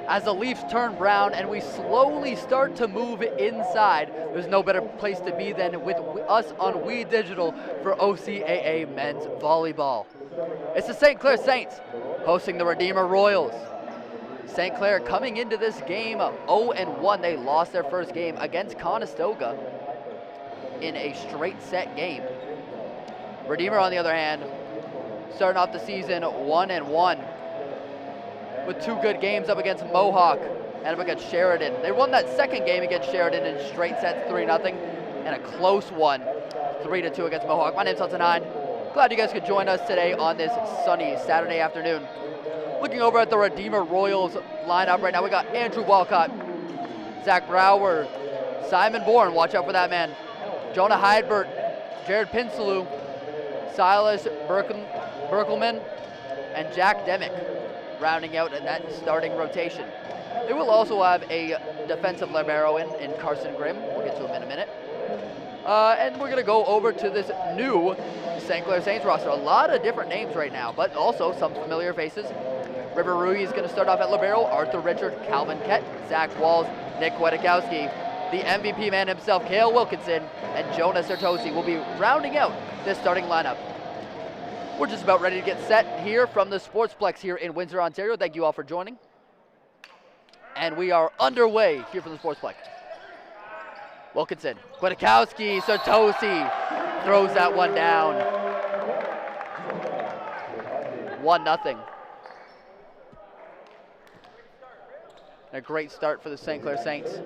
As the Leafs turn brown and we slowly start to move inside, there's no better place to be than with us on We Digital for OCAA men's volleyball. It's the St. Clair Saints hosting the Redeemer Royals. St. Clair coming into this game 0-1. They lost their first game against Conestoga in a straight set game. Redeemer, on the other hand, starting off the season 1-1. With two good games up against Mohawk and up against Sheridan. They won that second game against Sheridan in straight sets 3-0 and a close one 3-2 against Mohawk. My name's Hudson Hine. Glad you guys could join us today on this sunny Saturday afternoon. Looking over at the Redeemer Royals lineup right now, we got Andrew Walcott, Zach Brower, Simon Bourne, watch out for that man, Jonah Heidbert, Jared Pinsaloo, Silas Berkelman, and Jack Demick, rounding out in that starting rotation. They will also have a defensive libero in Carson Grimm. We'll get to him in a minute. And we're going to go over to this new St. Clair Saints roster. A lot of different names right now, but also some familiar faces. River Rui is going to start off at libero. Arthur Richard, Calvin Kett, Zach Walls, Nick Kwiatkowski. The MVP man himself, Cale Wilkinson, and Jonas Sertosi will be rounding out this starting lineup. We're just about ready to get set here from the Sportsplex here in Windsor, Ontario. Thank you all for joining. And we are underway here from the Sportsplex. Wilkinson, Kwiatkowski, Sertosi throws that one down. 1-0. A great start for the St. Clair Saints.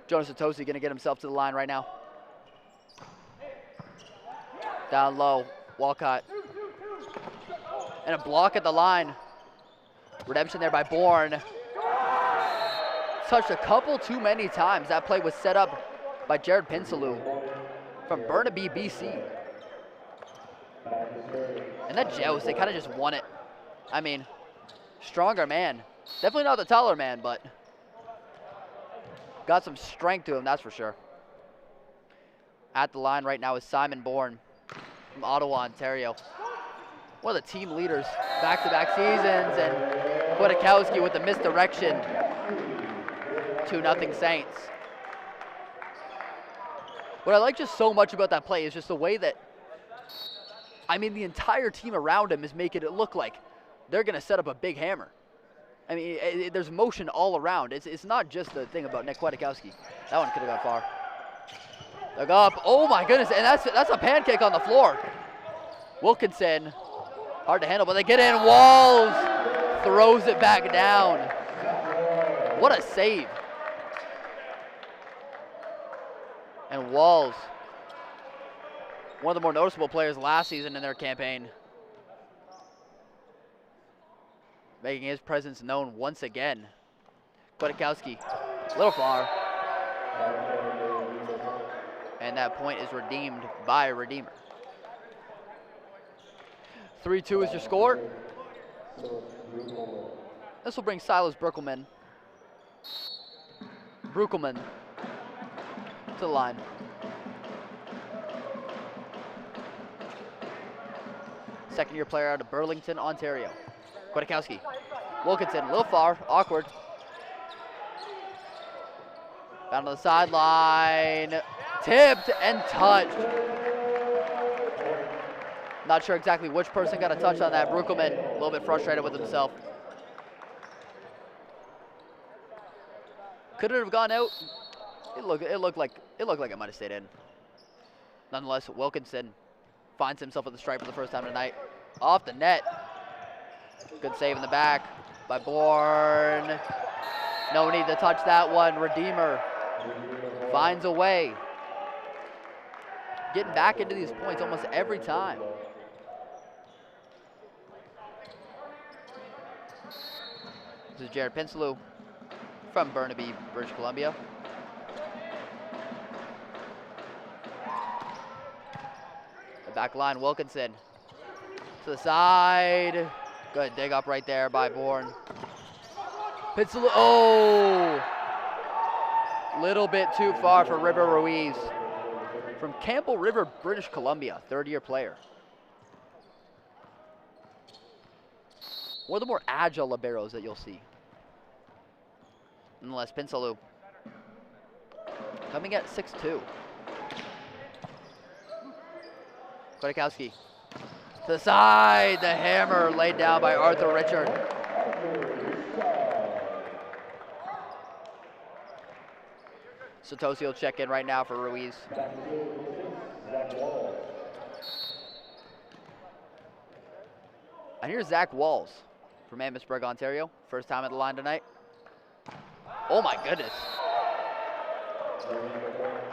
Jonas Sertosi going to get himself to the line right now. Down low, Walcott. And a block at the line. Redemption there by Bourne. Touched a couple too many times. That play was set up by Jared Pinsaloo from Burnaby, BC. And that joust, they kind of just won it. I mean, stronger man. Definitely not the taller man, but got some strength to him, that's for sure. At the line right now is Simon Bourne from Ottawa, Ontario. One of the team leaders back-to-back seasons, and Kwiatkowski with the misdirection. 2-0 Saints. What I like just so much about that play is just the way that, I mean, the entire team around him is making it look like they're going to set up a big hammer. I mean, there's motion all around. It's not just the thing about Nick Kwiatkowski. That one could have gone far. Look up. Oh, my goodness. And that's a pancake on the floor. Wilkinson. Hard to handle, but they get in. Walls throws it back down. What a save. And Walls, one of the more noticeable players last season in their campaign, making his presence known once again. Kwiatkowski, a little far. And that point is redeemed by Redeemer. 3-2 is your score. This will bring Silas Bruckelman to the line. Second-year player out of Burlington, Ontario. Kwiatkowski. Wilkinson, a little far, awkward. Down to the sideline. Tipped and touched. Not sure exactly which person got a touch on that. Bruckelman, a little bit frustrated with himself. Could it have gone out? It looked like it might have stayed in. Nonetheless, Wilkinson finds himself at the stripe for the first time tonight. Off the net. Good save in the back by Bourne. No need to touch that one. Redeemer finds a way. Getting back into these points almost every time. This is Jared Pinsaloo from Burnaby, British Columbia. The back line, Wilkinson. To the side. Good dig up right there by Bourne. Pinsaloo, oh! Little bit too far for River Ruiz. From Campbell River, British Columbia, third-year player. One of the more agile liberos that you'll see. Nonetheless, Pinsaloo coming at 6'2". Kodakowski to the side, the hammer laid down by Arthur Richard. Satoshi will check in right now for Ruiz. And here's Zach Walls from Amherstburg, Ontario. First time at the line tonight. Oh my goodness.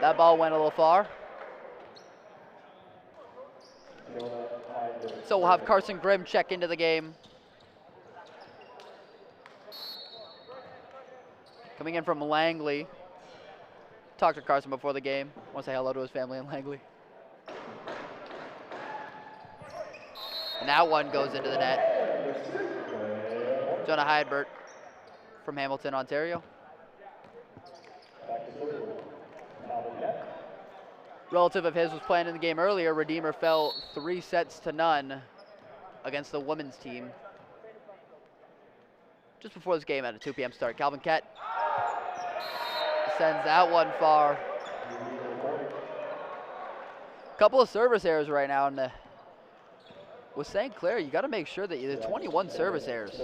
That ball went a little far. So we'll have Carson Grimm check into the game. Coming in from Langley. Talked to Carson before the game. Want to say hello to his family in Langley. And that one goes into the net. Jonah Heidbert from Hamilton, Ontario. Relative of his was playing in the game earlier. Redeemer fell 3-0 against the women's team. Just before this game at a 2 p.m. start. Calvin Kett sends that one far. Couple of service errors right now. And with St. Clair, you got to make sure that the 21 service errors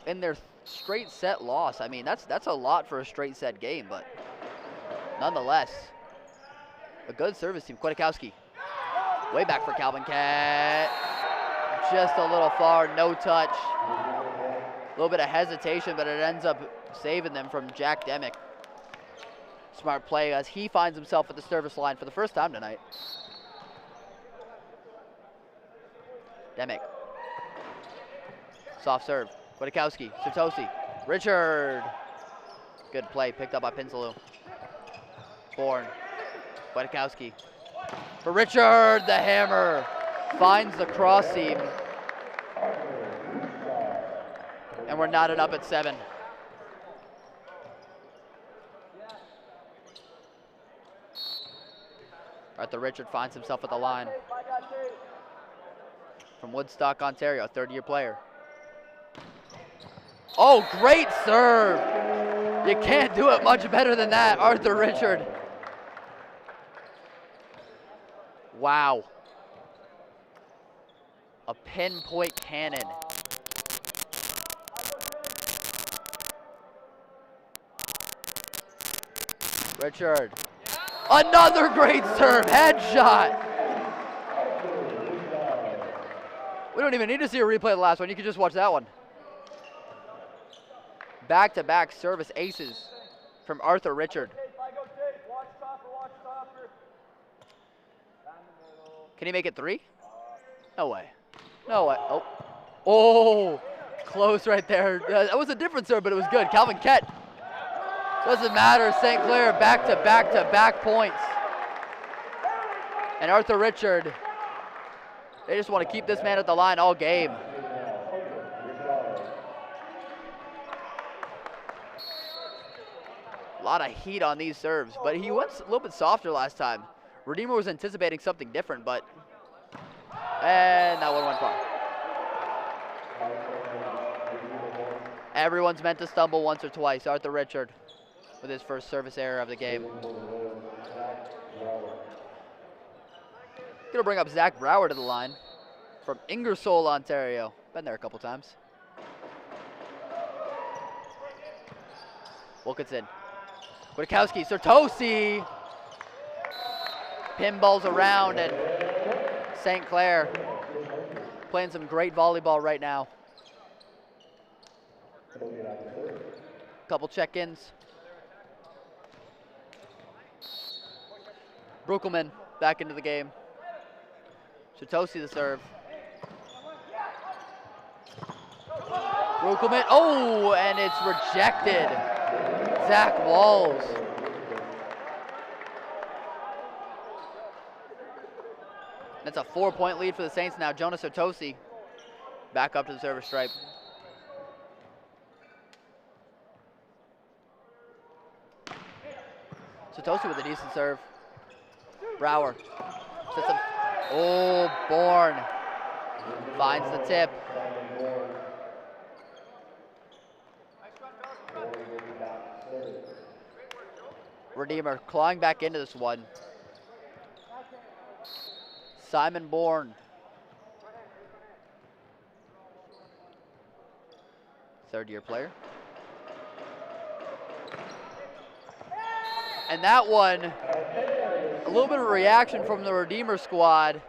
in their straight set loss. I mean, that's a lot for a straight set game, but nonetheless, a good service team. Kodakowski, way back for Calvin Kett. Just a little far, no touch. A little bit of hesitation, but it ends up saving them from Jack Demick. Smart play as he finds himself at the service line for the first time tonight. Demick. Soft serve. Kodakowski, Satoshi, Richard. Good play, picked up by Pinsaloo. Bourne. Kodakowski. For Richard, the hammer. Finds the cross seam. And we're knotted up at 7. Arthur Richard finds himself at the line. From Woodstock, Ontario, third-year player. Oh, great serve. You can't do it much better than that, Arthur Richard. Wow. A pinpoint cannon. Richard. Another great serve, headshot. We don't even need to see a replay of the last one. You can just watch that one. Back-to-back service aces from Arthur Richard. Can he make it 3? No way. No way. Oh. Oh, close right there. That was a different serve, but it was good. Calvin Kett. Doesn't matter. St. Clair back-to-back points. And Arthur Richard, they just want to keep this man at the line all game. A lot of heat on these serves, but he went a little bit softer last time. Redeemer was anticipating something different, but and that one went far. Everyone's meant to stumble once or twice. Arthur Richard with his first service error of the game. Gonna bring up Zach Brower to the line from Ingersoll, Ontario. Been there a couple times. Wilkinson. Kodakowski, Satoshi. Pinballs around, and St. Clair playing some great volleyball right now. Couple check-ins. Bruckelman back into the game. Chitosi the serve. Bruckelman, oh, and it's rejected. Zach Walls. That's a 4-point lead for the Saints now. Jonas Chitosi back up to the service stripe. Chitosi with a decent serve. Brower. Oh, Bourne finds the tip. Redeemer clawing back into this one. Simon Bourne. Third-year player. And that one, a little bit of a reaction from the Redeemer squad,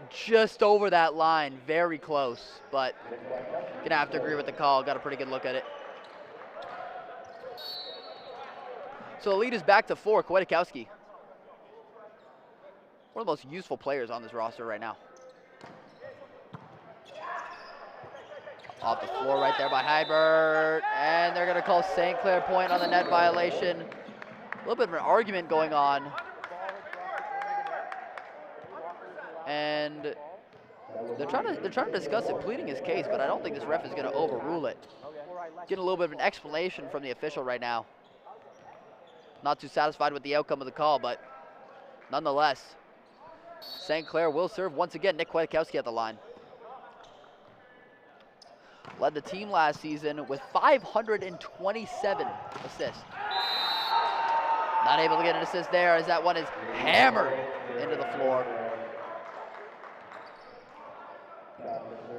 just over that line, very close, but gonna have to agree with the call. Got a pretty good look at it. So the lead is back to 4, Kwiatkowski. One of the most useful players on this roster right now. Off the floor right there by Hybert, and they're gonna call St. Clair point on the net violation. A little bit of an argument going on. And they're trying to discuss it, pleading his case, but I don't think this ref is gonna overrule it. Getting a little bit of an explanation from the official right now. Not too satisfied with the outcome of the call, but nonetheless, St. Clair will serve once again. Nick Kwiatkowski at the line. Led the team last season with 527 assists. Not able to get an assist there as that one is hammered into the floor.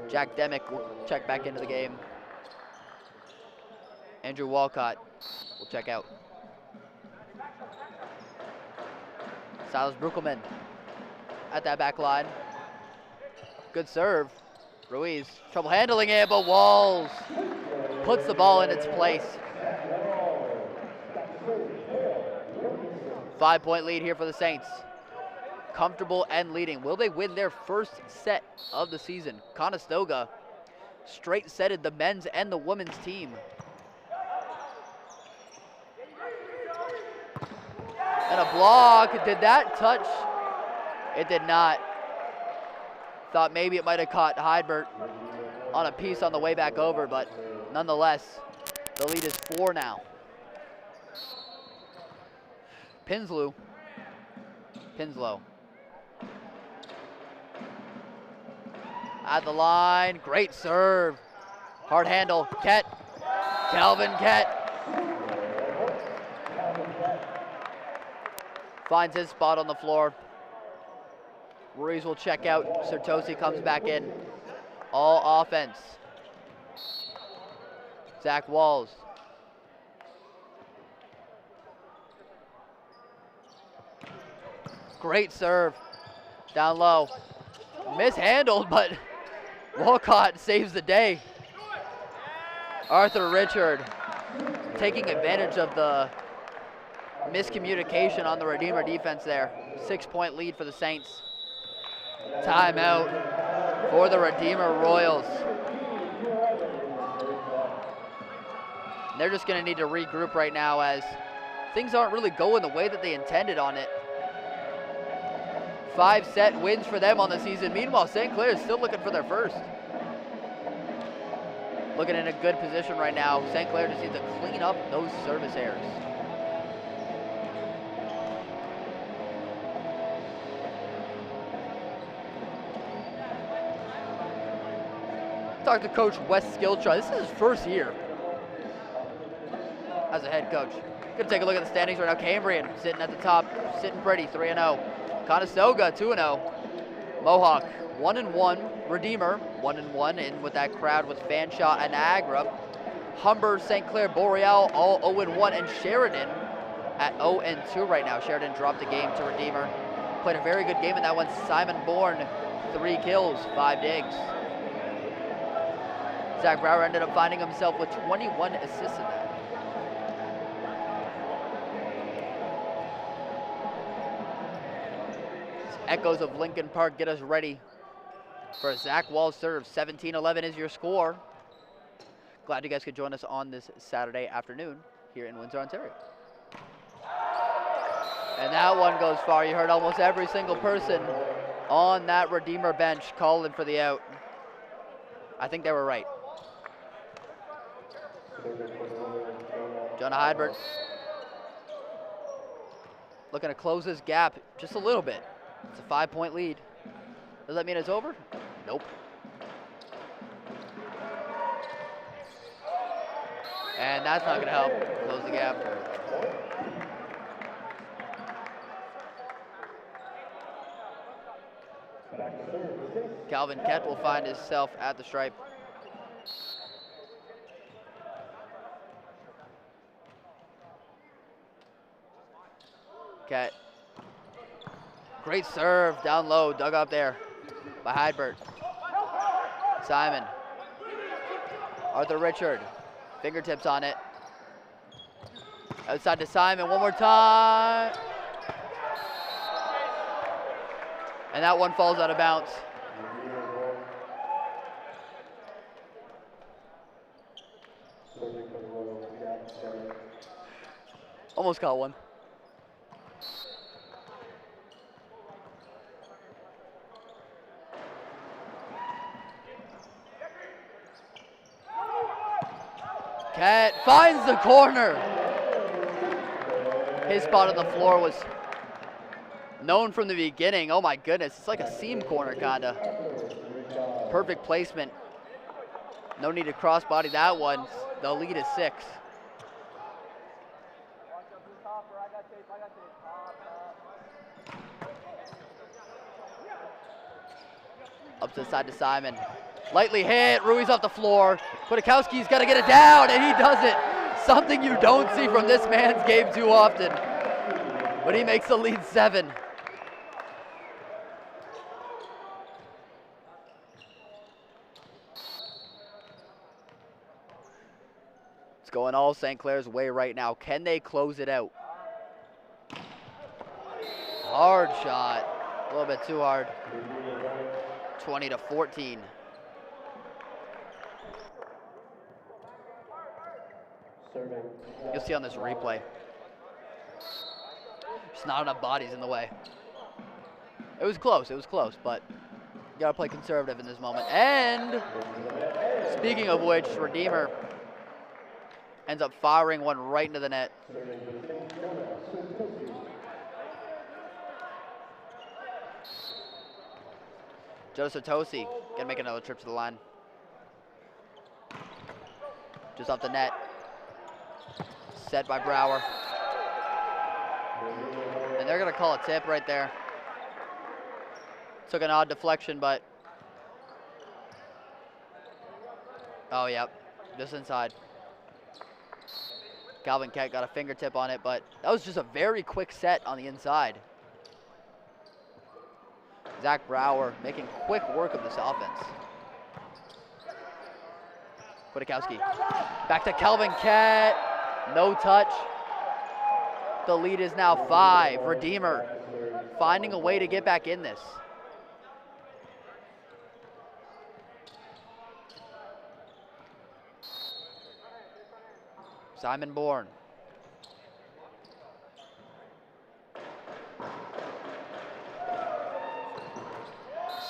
Jack Demick will check back into the game. Andrew Walcott will check out. Silas Bruckelman at that back line. Good serve. Ruiz, trouble handling it, but Walls puts the ball in its place. 5-point lead here for the Saints. Comfortable and leading. Will they win their first set of the season? Conestoga straight setted the men's and the women's team. And a block. Did that touch? It did not. Thought maybe it might have caught Hybert on a piece on the way back over, but nonetheless, the lead is 4 now. Pinslow. At the line, great serve. Hard handle, Kett. Calvin Kett. Finds his spot on the floor. Ruiz will check out. Sertosi comes back in. All offense. Zach Walls. Great serve. Down low. Mishandled, but Walcott saves the day. Arthur Richard taking advantage of the miscommunication on the Redeemer defense there. 6-point lead for the Saints. Timeout for the Redeemer Royals. They're just going to need to regroup right now as things aren't really going the way that they intended on it. 5-set wins for them on the season. Meanwhile, St. Clair is still looking for their first. Looking in a good position right now. St. Clair just needs to clean up those service errors. Talk to Coach Wes Skiltra. This is his first year as a head coach. Gonna take a look at the standings right now. Cambrian sitting at the top, sitting pretty, 3-0. Conestoga 2-0. Mohawk 1-1. Redeemer 1-1, in with that crowd with Fanshawe and Niagara. Humber, St. Clair, Boreal all 0-1, and Sheridan at 0-2 right now. Sheridan dropped a game to Redeemer. Played a very good game in that one. Simon Bourne, 3 kills, 5 digs. Zach Brower ended up finding himself with 21 assists in that. echoes of Lincoln Park get us ready for a Zach Wall serve. 17-11 is your score. Glad you guys could join us on this Saturday afternoon here in Windsor, Ontario. And that one goes far. You heard almost every single person on that Redeemer bench calling for the out. I think they were right. Jonah Hydbert looking to close this gap just a little bit. It's a 5-point lead. Does that mean it's over? Nope. And that's not going to help close the gap. Calvin Kett will find himself at the stripe. Kett. Great serve down low, dug up there by Hydbert. Simon. Arthur Richard. Fingertips on it. Outside to Simon one more time. And that one falls out of bounds. Almost caught one. Kett finds the corner. His spot on the floor was known from the beginning. Oh my goodness, it's like a seam corner kinda. Perfect placement. No need to crossbody that one. The lead is 6. Up to the side to Simon. Lightly hit, Ruiz off the floor. Kwiatkowski's got to get it down, and he does it. Something you don't see from this man's game too often. But he makes the lead 7. It's going all St. Clair's way right now. Can they close it out? Hard shot. A little bit too hard. 20-14. You'll see on this replay. There's not enough bodies in the way. It was close, but you gotta play conservative in this moment. And speaking of which, Redeemer ends up firing one right into the net. Joe Satosi gonna make another trip to the line. Just off the net. Set by Brower. And they're gonna call a tip right there. Took an odd deflection, but oh yep, just inside. Calvin Kett got a fingertip on it, but that was just a very quick set on the inside. Zach Brower making quick work of this offense. Kwiatkowski. Back to Calvin Kett. No touch. The lead is now 5. Redeemer finding a way to get back in this. Simon Bourne.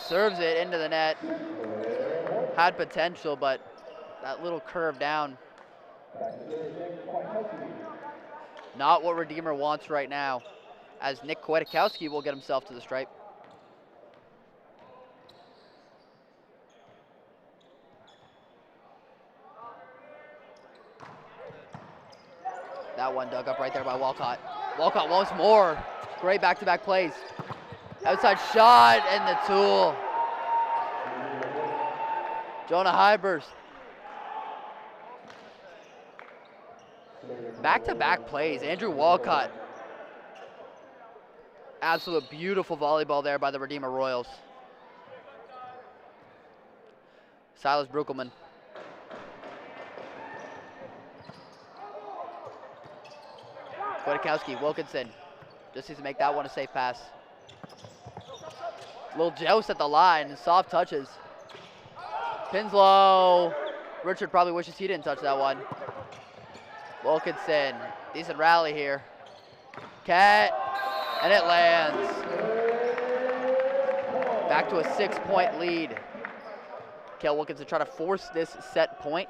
Serves it into the net. Had potential, but that little curve down. Not what Redeemer wants right now, as Nick Kwiatkowski will get himself to the stripe. That one dug up right there by Walcott. Walcott once more. Great back-to-back plays. Outside shot and the tool. Jonah Hybers. Back-to-back plays. Andrew Walcott. Absolute beautiful volleyball there by the Redeemer Royals. Silas Bruckelman. Kwiatkowski, Wilkinson. Just needs to make that one a safe pass. Little joust at the line, soft touches. Pinslow. Richard probably wishes he didn't touch that one. Wilkinson, decent rally here. Cat, and it lands. Back to a 6-point lead. Kale Wilkinson trying to force this set point,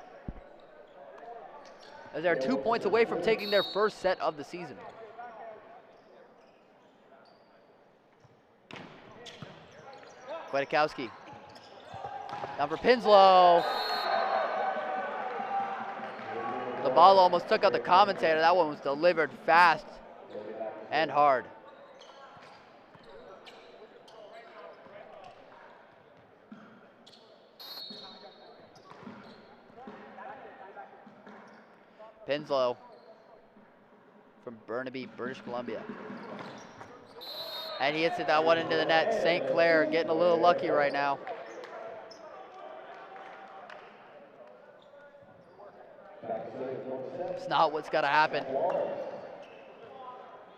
as they're 2 points away from taking their first set of the season. Kwiatkowski. Down for Pinslow. The ball almost took out the commentator. That one was delivered fast and hard. Pinslow from Burnaby, British Columbia. And he hits it that one into the net. St. Clair getting a little lucky right now. It's not what's got to happen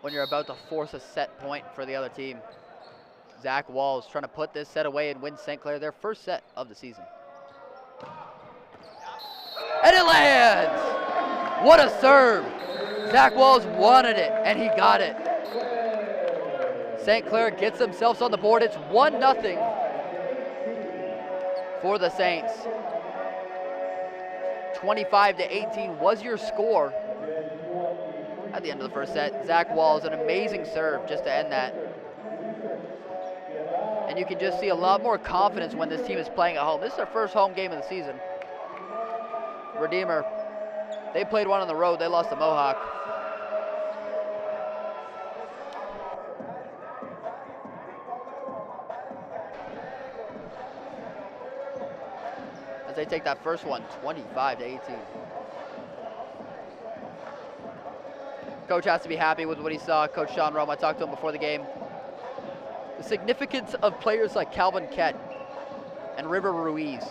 when you're about to force a set point for the other team. Zach Walls trying to put this set away and win St. Clair their first set of the season. And it lands! What a serve! Zach Walls wanted it, and he got it. St. Clair gets themselves on the board. It's 1-0 for the Saints. 25-18 was your score at the end of the first set. Zach Walls, an amazing serve just to end that. And you can just see a lot more confidence when this team is playing at home. This is their first home game of the season. Redeemer, they played one on the road. They lost to Mohawk. As they take that first one, 25-18. Coach has to be happy with what he saw. Coach Sean Rome, I talked to him before the game. The significance of players like Calvin Kett and River Ruiz,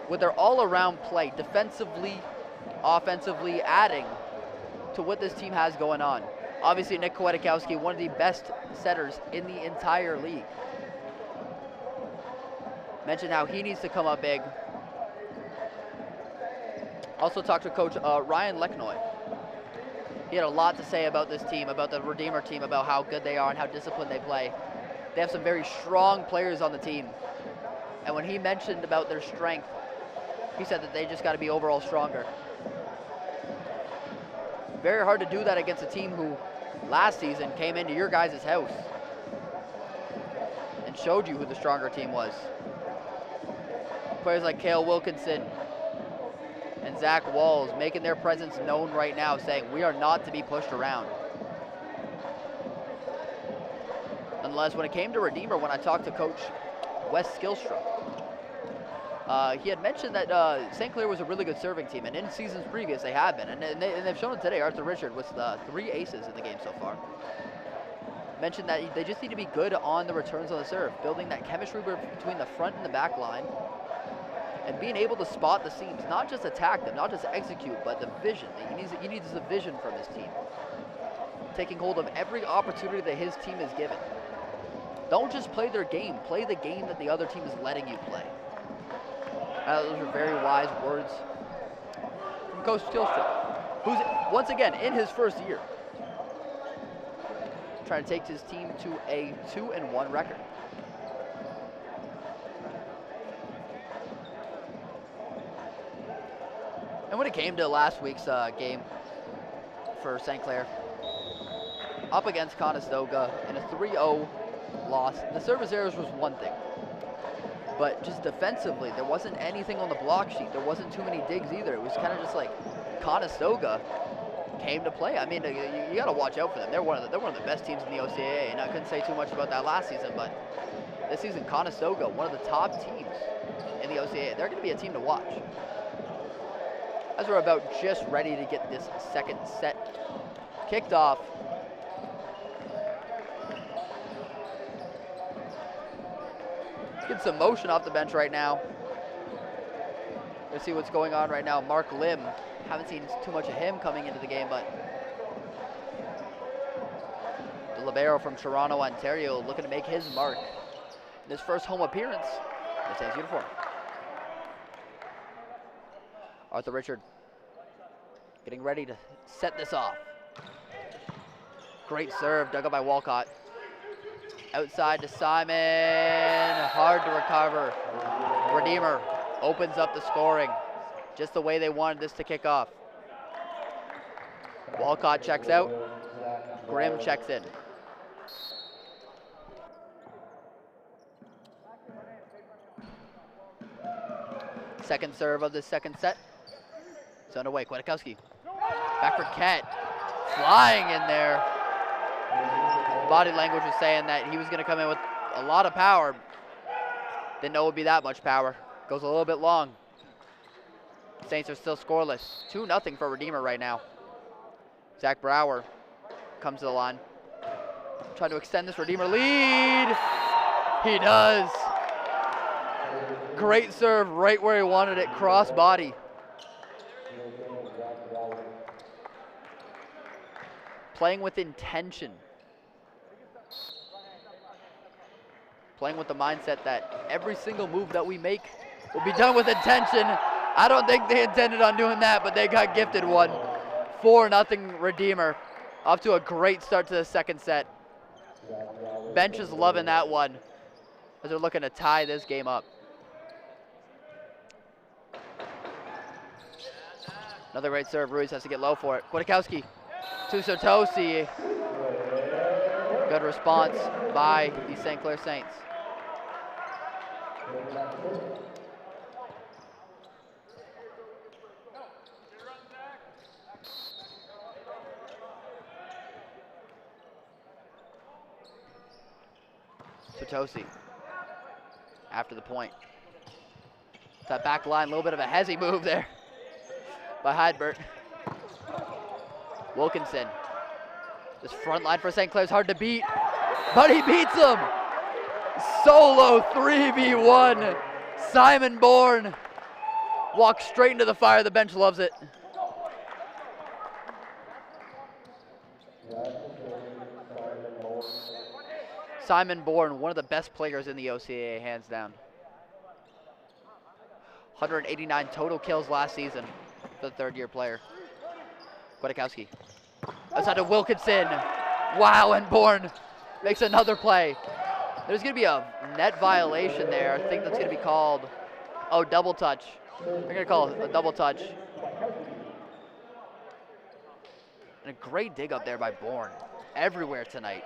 with their all-around play, defensively, offensively, adding to what this team has going on. Obviously, Nick Kwiatkowski, one of the best setters in the entire league. Mentioned how he needs to come up big. Also talked to Coach Ryan Lechnoy. He had a lot to say about this team, about the Redeemer team, about how good they are and how disciplined they play. They have some very strong players on the team. And when he mentioned about their strength, he said that they just got to be overall stronger. Very hard to do that against a team who last season came into your guys' house and showed you who the stronger team was. Players like Cale Wilkinson and Zach Walls making their presence known right now, saying we are not to be pushed around. Nonetheless, when it came to Redeemer, when I talked to Coach Wes Skillstrom, he had mentioned that St. Clair was a really good serving team, and in seasons previous they have been, and they've shown it today. Arthur Richard with 3 aces in the game so far. Mentioned that they just need to be good on the returns on the serve, building that chemistry between the front and the back line, and being able to spot the seams, not just attack them, not just execute, but the vision. He needs the vision from his team, taking hold of every opportunity that his team is given. Don't just play their game, play the game that the other team is letting you play. Those are very wise words from Coach Skillstrom, who's once again in his first year, trying to take his team to a 2-1 record. And when it came to last week's game for St. Clair, up against Conestoga in a 3-0 loss, the service errors was one thing. But just defensively, there wasn't anything on the block sheet. There wasn't too many digs either. It was kind of just like Conestoga came to play. I mean, you got to watch out for them. They're one of the best teams in the OCAA, and I couldn't say too much about that last season, but this season, Conestoga, one of the top teams in the OCAA. They're going to be a team to watch. As we're about just ready to get this second set kicked off. Get some motion off the bench right now. Let's see what's going on right now. Mark Lim, haven't seen too much of him coming into the game, but the libero from Toronto, Ontario, looking to make his mark his first home appearance in the Saints uniform. Arthur Richard getting ready to set this off. Great serve, dug up by Walcott. Outside to Simon, hard to recover. Redeemer opens up the scoring, just the way they wanted this to kick off. Walcott checks out, Grimm checks in. Second serve of the second set. It's underway, Kwiatkowski. Back for Ket, flying in there. Body language was saying that he was gonna come in with a lot of power. Didn't know it would be that much power. Goes a little bit long. Saints are still scoreless. 2-0 for Redeemer right now. Zach Brower comes to the line. Trying to extend this Redeemer lead. He does. Great serve right where he wanted it, cross body. Playing with intention. Playing with the mindset that every single move that we make will be done with intention. I don't think they intended on doing that, but they got gifted one. 4-0 Redeemer. Off to a great start to the second set. Bench is loving that one as they're looking to tie this game up. Another great serve. Ruiz has to get low for it. Kwiatkowski to Sotosi. Good response by the St. Clair Saints. Sotosi after the point. That back line, a little bit of a hezzy move there by Heidbert. Wilkinson. This front line for St. Clair's hard to beat, but he beats him. Solo 3v1. Simon Bourne walks straight into the fire. The bench loves it. Simon Bourne, one of the best players in the OCAA, hands down. 189 total kills last season for the third-year player. Kwiatkowski. Outside to Wilkinson. Wow, and Bourne makes another play. There's going to be a net violation there. I think that's going to be called, oh, double touch. They're going to call it a double touch. And a great dig up there by Bourne. Everywhere tonight.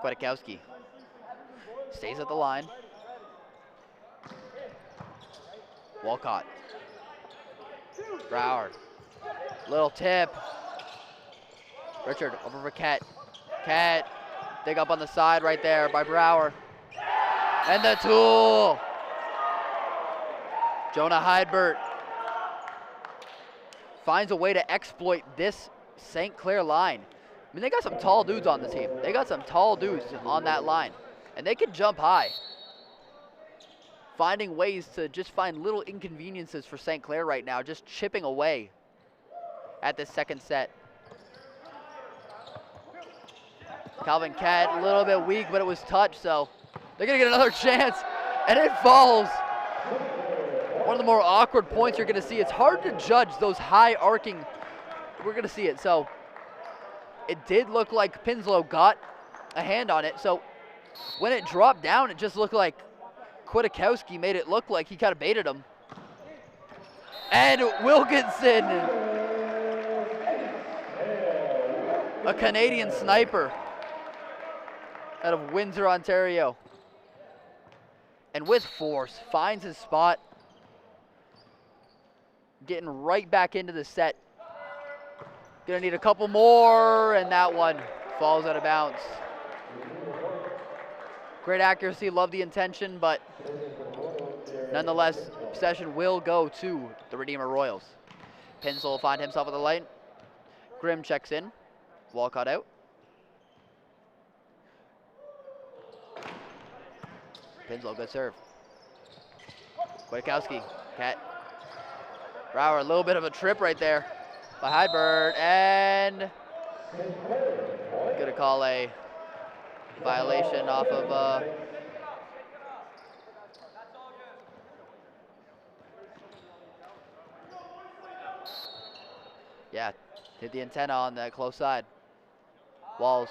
Kwiatkowski stays at the line. Walcott. Brower. Little tip. Richard over for Ket. Ket. Dig up on the side right there by Brower. And the tool. Jonah Heidbert finds a way to exploit this St. Clair line. I mean, they got some tall dudes on the team. They got some tall dudes on that line. And they can jump high. Finding ways to just find little inconveniences for St. Clair right now, just chipping away at this second set. Calvin Ket, a little bit weak, but it was touch, so they're gonna get another chance, and it falls. One of the more awkward points you're gonna see. It's hard to judge those high arcing. We're gonna see it, so it did look like Pinslow got a hand on it, so when it dropped down, it just looked like Kwiatkowski made it look like he kind of baited him. And Wilkinson, a Canadian sniper out of Windsor, Ontario. And with force, finds his spot. Getting right back into the set. Gonna need a couple more, and that one falls out of bounds. Great accuracy, love the intention, but nonetheless, possession will go to the Redeemer Royals. Pinslow will find himself at the line. Grimm checks in. Walcott out. Pinslow, good serve. Kwiatkowski, Ket. Brower, a little bit of a trip right there by Heidbert, and gonna call a Violation off of yeah, hit the antenna on that close side. Walls.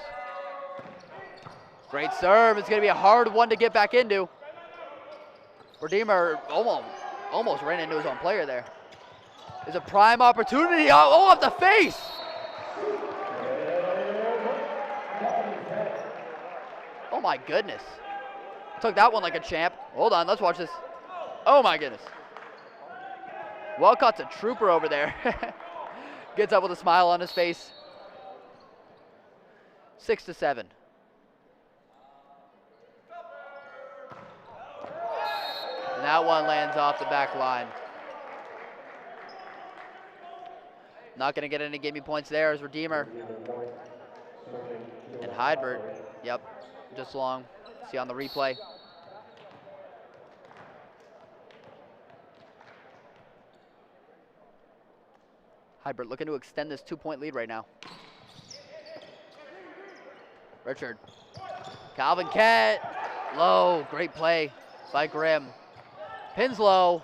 Great serve. It's going to be a hard one to get back into. Redeemer almost ran into his own player there. There's a prime opportunity. Oh, off the face. Oh my goodness. Took that one like a champ. Hold on, let's watch this. Oh my goodness. Walcott's a trooper over there. Gets up with a smile on his face. 6-7. And that one lands off the back line. Not going to get any gaming points there as Redeemer. And Heidberg, yep, just long. See on the replay. Heidberg looking to extend this 2-point lead right now. Richard. Calvin Kett. Low. Great play by Grimm. Pins low.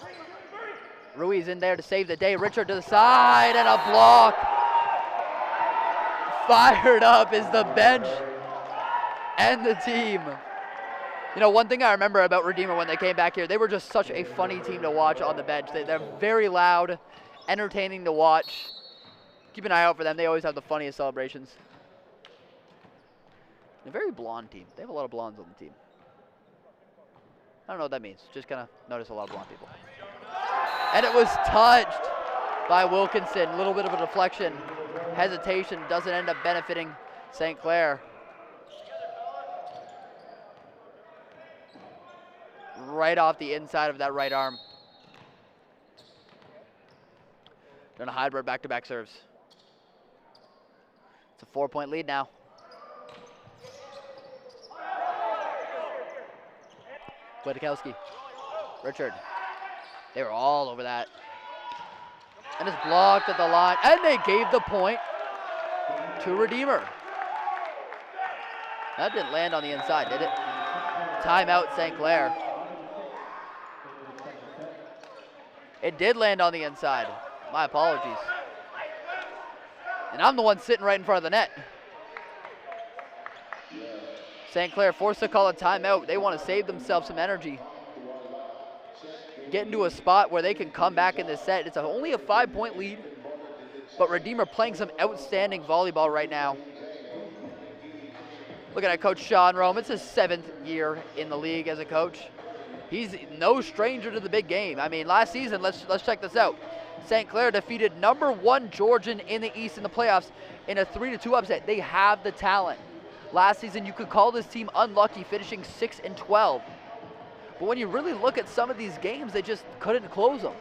Ruiz in there to save the day. Richard to the side and a block. Fired up is the bench and the team. You know, one thing I remember about Redeemer when they came back here, they were just such a funny team to watch on the bench. They're very loud, entertaining to watch. Keep an eye out for them. They always have the funniest celebrations. A very blonde team. They have a lot of blondes on the team. I don't know what that means. Just kind of notice a lot of blonde people. And it was touched by Wilkinson. A little bit of a deflection. Hesitation doesn't end up benefiting St. Clair. Right off the inside of that right arm. Gonna Heidberg back-to-back serves. It's a 4-point lead now. Wojciechowski. Richard. They were all over that. And it's blocked at the line. And they gave the point to Redeemer. That didn't land on the inside, did it? Timeout, St. Clair. It did land on the inside. My apologies. And I'm the one sitting right in front of the net. St. Clair forced to call a timeout. They want to save themselves some energy. Get into a spot where they can come back in this set. It's only a 5-point lead, but Redeemer playing some outstanding volleyball right now. Looking at Coach Sean Rome. It's his 7th year in the league as a coach. He's no stranger to the big game. I mean, last season, let's check this out. St. Clair defeated #1 Georgian in the East in the playoffs in a 3-2 upset. They have the talent. Last season, you could call this team unlucky, finishing 6-12. But when you really look at some of these games, they just couldn't close them.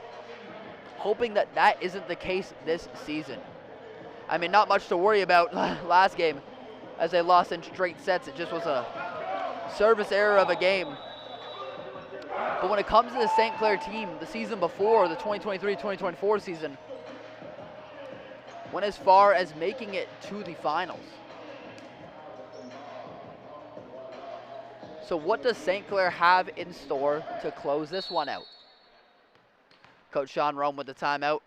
Hoping that that isn't the case this season. I mean, not much to worry about last game as they lost in straight sets. It just was a service error of a game. But when it comes to the St. Clair team, the season before, the 2023-2024 season, went as far as making it to the finals. So what does St. Clair have in store to close this one out? Coach Sean Rome with the timeout,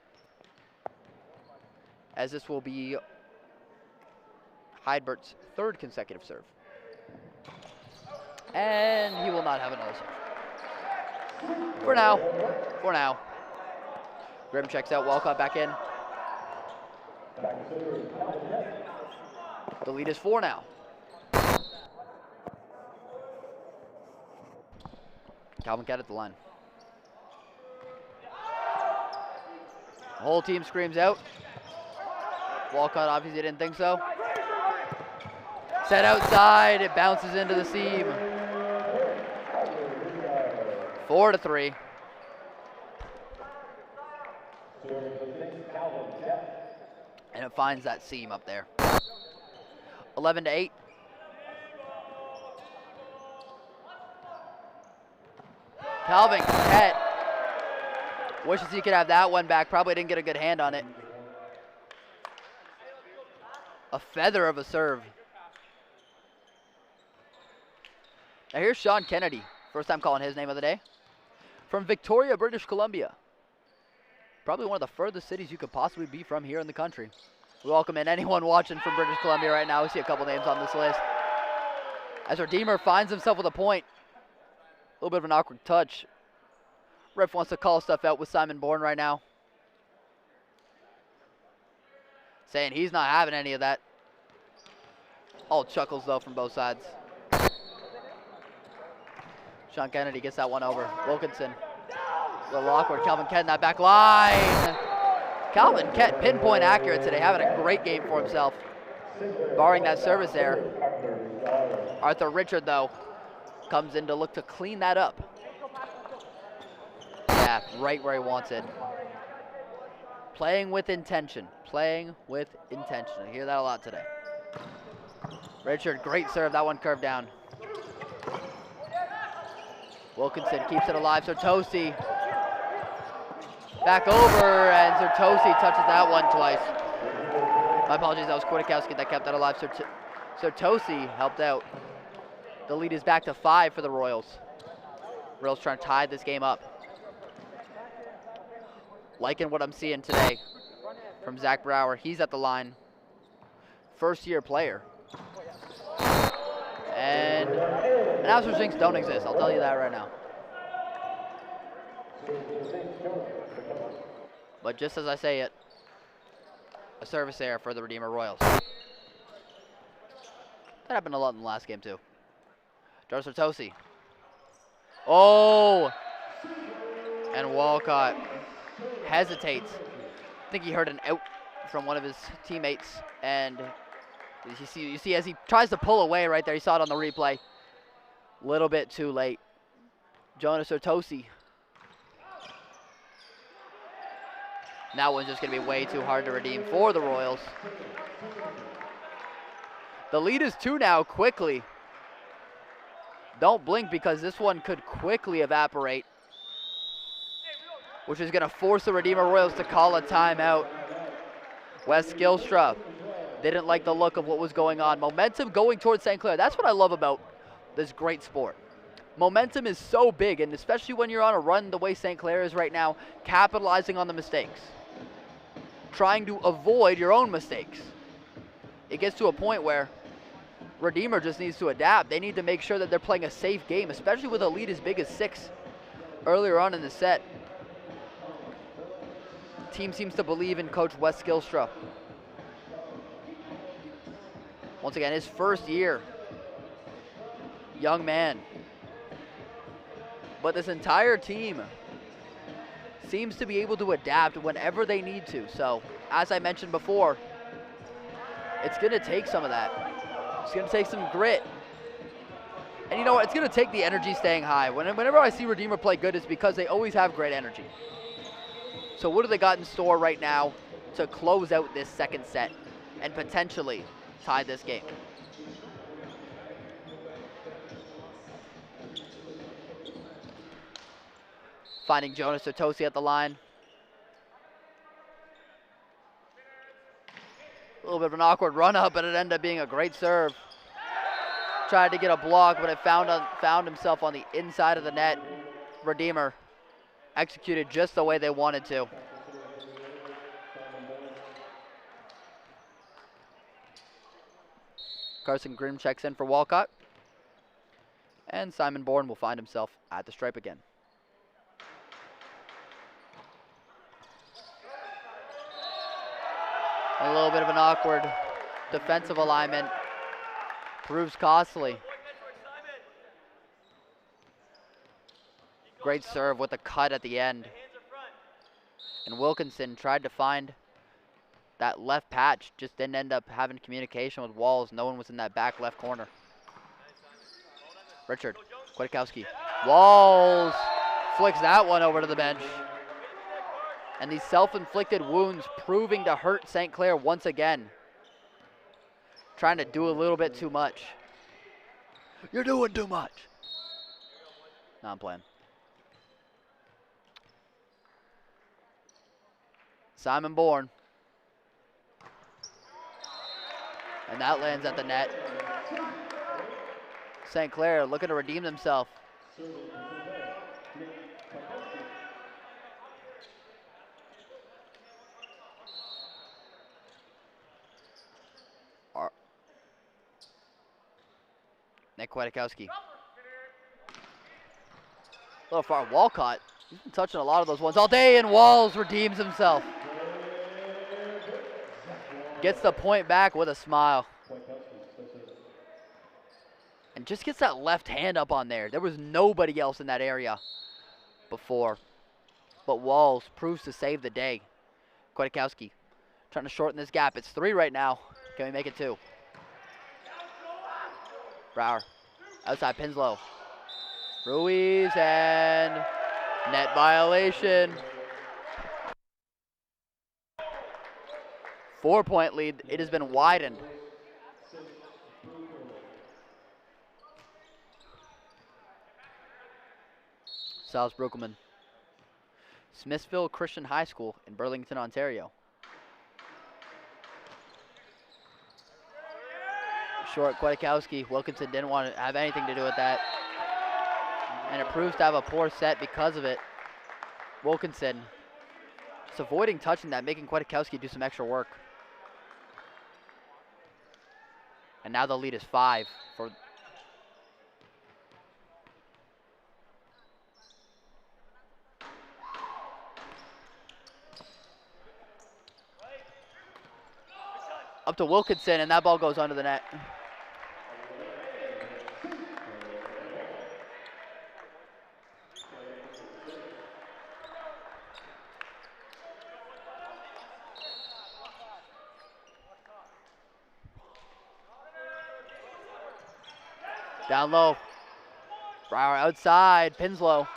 as this will be Heidberg's 3rd consecutive serve. And he will not have another serve. For now. Grimm checks out, Walcott back in. The lead is 4 now. Calvin Kett at the line. The whole team screams out. Walcott obviously didn't think so. Set outside, it bounces into the seam. 4-3. And it finds that seam up there. 11-8. Calvin Kett wishes he could have that one back. Probably didn't get a good hand on it. A feather of a serve. Now here's Sean Kennedy. First time calling his name of the day. From Victoria, British Columbia. Probably one of the furthest cities you could possibly be from here in the country. We welcome in anyone watching from British Columbia right now. We see a couple names on this list. As Redeemer finds himself with a point. A little bit of an awkward touch. Ref wants to call stuff out with Simon Bourne right now. Saying he's not having any of that. All chuckles though from both sides. Sean Kennedy gets that one over. Wilkinson. A little awkward. Calvin Kett in that back line. Calvin Kett, pinpoint accurate today, having a great game for himself. Barring that service error. Arthur Richard, though, comes in to look to clean that up. Yeah, right where he wants it. Playing with intention. Playing with intention. I hear that a lot today. Richard, great serve. That one curved down. Wilkinson keeps it alive. Sertosi back over, and Sertosi touches that one twice. My apologies, that was Kwiatkowski that kept that alive. Sertosi helped out. The lead is back to 5 for the Royals. Royals trying to tie this game up. Liking what I'm seeing today from Zach Brower. He's at the line. First-year player. And announcer's jinx don't exist, I'll tell you that right now. But just as I say it, a service error for the Redeemer Royals. That happened a lot in the last game too. Darcy Tosi. Oh! And Walcott hesitates. I think he heard an out from one of his teammates, and you see as he tries to pull away right there, you saw it on the replay. Little bit too late. Jonas Sertosi. That one's just going to be way too hard to redeem for the Royals. The lead is 2 now, quickly. Don't blink because this one could quickly evaporate, which is going to force the Redeemer Royals to call a timeout. Wes Gilstra didn't like the look of what was going on. Momentum going towards St. Clair. That's what I love about this great sport. Momentum is so big, and especially when you're on a run the way St. Clair is right now, capitalizing on the mistakes. Trying to avoid your own mistakes. It gets to a point where Redeemer just needs to adapt. They need to make sure that they're playing a safe game, especially with a lead as big as 6 earlier on in the set. Team seems to believe in Coach Wes Gilstra. Once again, his first year. Young man. But this entire team seems to be able to adapt whenever they need to. So, as I mentioned before, it's going to take some of that. It's going to take some grit. And you know what? It's going to take the energy staying high. Whenever I see Redeemer play good, it's because they always have great energy. So what do they got in store right now to close out this second set and potentially tie this game? Finding Jonas Sertosi at the line. A little bit of an awkward run up, but it ended up being a great serve. Tried to get a block, but it found himself on the inside of the net. Redeemer executed just the way they wanted to. Carson Grimm checks in for Walcott. And Simon Bourne will find himself at the stripe again. A little bit of an awkward defensive alignment. Proves costly. Great serve with a cut at the end. And Wilkinson tried to find that left patch, just didn't end up having communication with Walls. No one was in that back left corner. Richard, Kwiatkowski. Walls flicks that one over to the bench. And these self-inflicted wounds proving to hurt St. Clair once again. Trying to do a little bit too much. You're doing too much. No, I'm playing. Simon Bourne. And that lands at the net. St. Clair looking to redeem themselves. Nick Kwiatkowski. A little far. Walcott. He's been touching a lot of those ones all day, and Walls redeems himself. Gets the point back with a smile. And just gets that left hand up on there. There was nobody else in that area before. But Walls proves to save the day. Kwiatkowski trying to shorten this gap. It's 3 right now. Can we make it 2? Brower. Outside, Pinslow. Ruiz and net violation. 4-point lead. It has been widened. Silas Bruckelman. Smithville Christian High School in Burlington, Ontario. Short Kwiatkowski. Wilkinson didn't want to have anything to do with that. And it proves to have a poor set because of it. Wilkinson just avoiding touching that, making Kwiatkowski do some extra work. And now the lead is 5 for up to Wilkinson, and that ball goes under the net. Down low. Brower outside. Pinslow.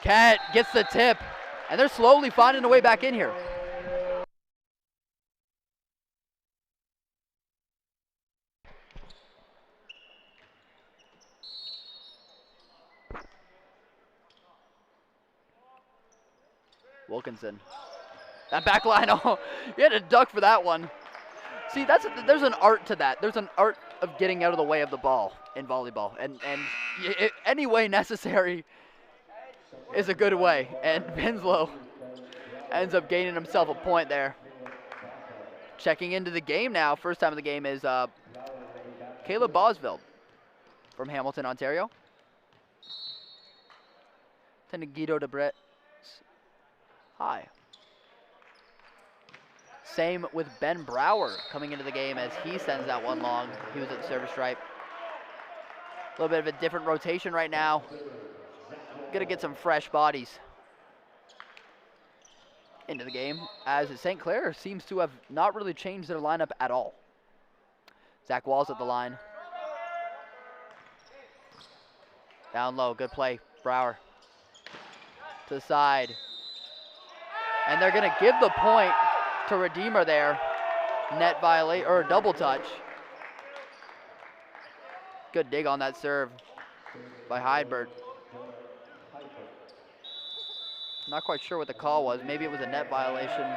Kett gets the tip, and they're slowly finding a way back in here. Wilkinson. That back line, oh, you had to duck for that one. See, there's an art to that. There's an art of getting out of the way of the ball in volleyball. And any way necessary is a good way. And Pinslow ends up gaining himself a point there. Checking into the game now, first time of the game, is Caleb Bosveld from Hamilton, Ontario. Attending Guido Debret. Hi. Same with Ben Brower coming into the game as he sends that one long. He was at the service stripe. A little bit of a different rotation right now. Gonna get some fresh bodies into the game, as St. Clair seems to have not really changed their lineup at all. Zach Walls at the line. Down low, good play. Brower to the side. And they're gonna give the point to Redeemer there. Net violate, or double touch. Good dig on that serve by Heidberg. Not quite sure what the call was. Maybe it was a net violation.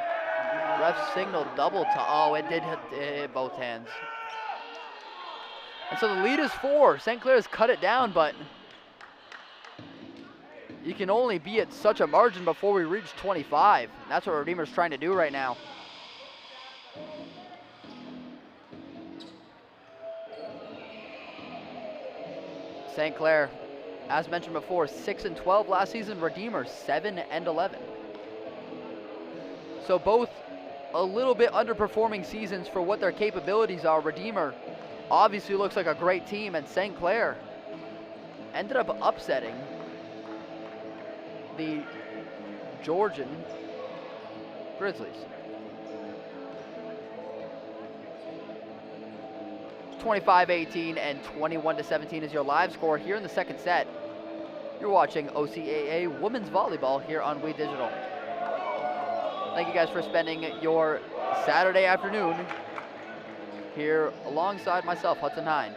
Ref signaled double touch. Oh, it did hit both hands. And so the lead is 4. St. Clair has cut it down, but you can only be at such a margin before we reach 25. And that's what Redeemer's trying to do right now. St. Clair, as mentioned before, 6-12 last season. Redeemer 7-11. So both a little bit underperforming seasons for what their capabilities are. Redeemer obviously looks like a great team, and St. Clair ended up upsetting the Georgian Grizzlies. 25-18 and 21-17 is your live score here in the second set. You're watching OCAA Women's Volleyball here on We Digital. Thank you guys for spending your Saturday afternoon here alongside myself, Hudson Hine,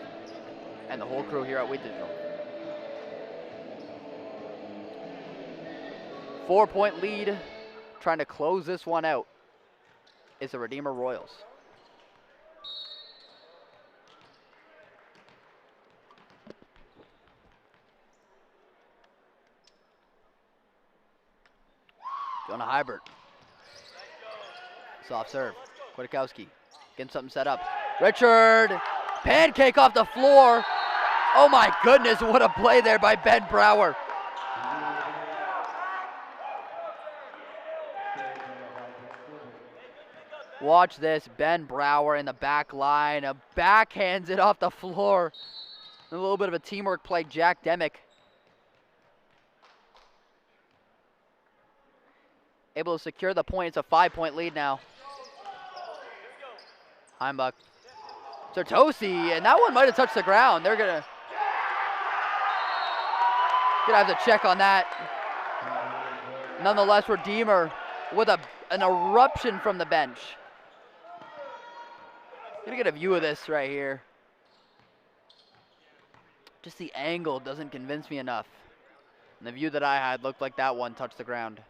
and the whole crew here at We Digital. 4-point lead, trying to close this one out, is the Redeemer Royals. Jonah Hybert. Soft serve. Kwiatkowski getting something set up. Richard, pancake off the floor. Oh my goodness, what a play there by Ben Brower. Watch this, Ben Brower in the back line, backhands it off the floor. A little bit of a teamwork play, Jack Demick. Able to secure the point, it's a 5-point lead now. Heimbuck. Sertosi, and that one might have touched the ground. They're gonna have to check on that. Nonetheless, Redeemer with an eruption from the bench. Gonna get a view of this right here. Just the angle doesn't convince me enough. And the view that I had looked like that one touched the ground.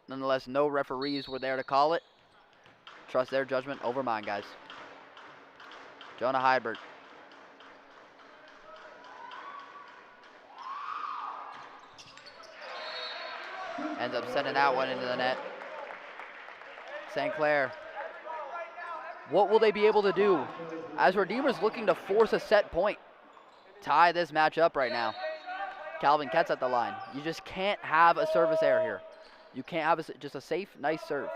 Nonetheless, no referees were there to call it. Trust their judgment over mine, guys. Jonah Hybert. Ends up sending that one into the net. St. Clair. What will they be able to do? As Redeemer's looking to force a set point. Tie this match up right now. Calvin Kett's at the line. You just can't have a service error here. You can't have just a safe, nice serve.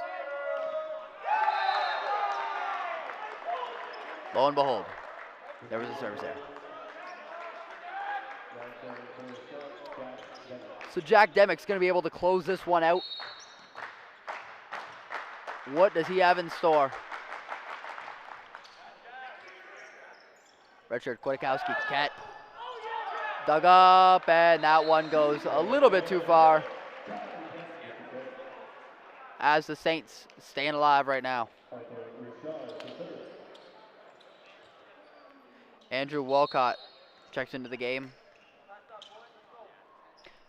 Lo and behold, there was a service error. So Jack Demick's going to be able to close this one out. What does he have in store? Richard Kwiatkowski, Kett. Dug up, and that one goes a little bit too far. As the Saints staying alive right now. Andrew Walcott checks into the game.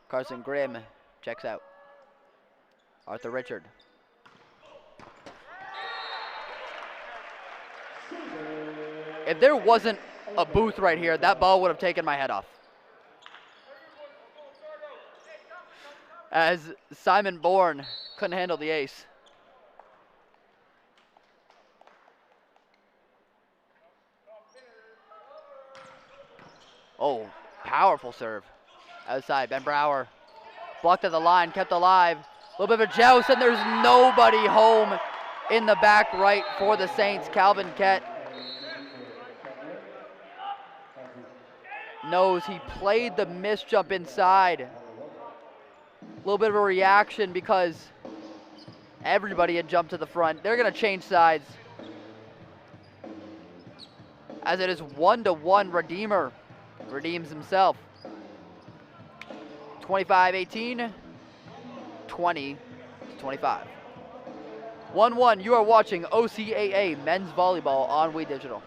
Carson Grimm checks out. Arthur Richard. If there wasn't a booth right here, that ball would have taken my head off. As Simon Bourne couldn't handle the ace. Oh, powerful serve. Outside, Ben Brower. Blocked at the line, kept alive. A little bit of a joust, and there's nobody home in the back right for the Saints. Calvin Kett knows he played the miss jump inside. A little bit of a reaction because everybody had jumped to the front. They're going to change sides. As it is 1-1, Redeemer redeems himself. 25-18, 20-25. 1-1, you are watching OCAA Men's Volleyball on We Digital.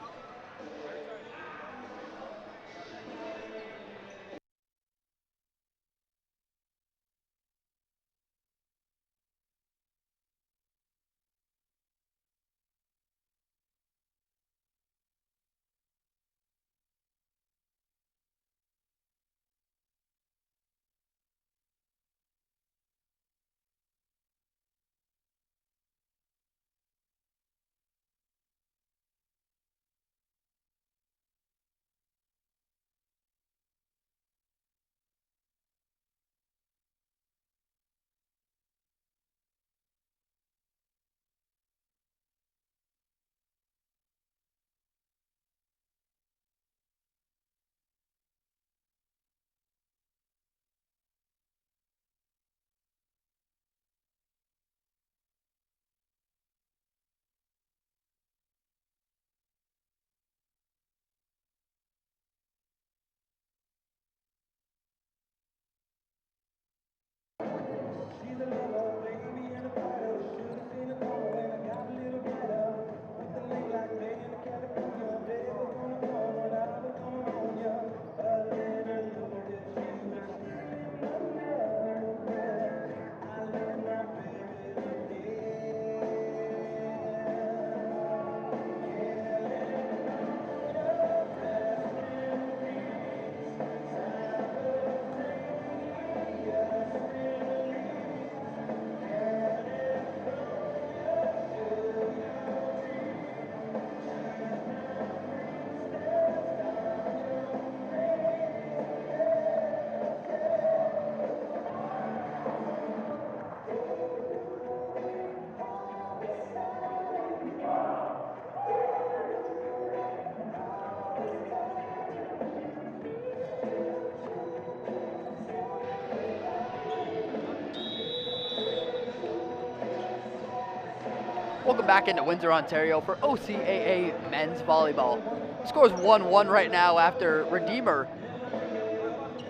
Welcome back into Windsor, Ontario for OCAA men's volleyball. The score is 1-1 right now after Redeemer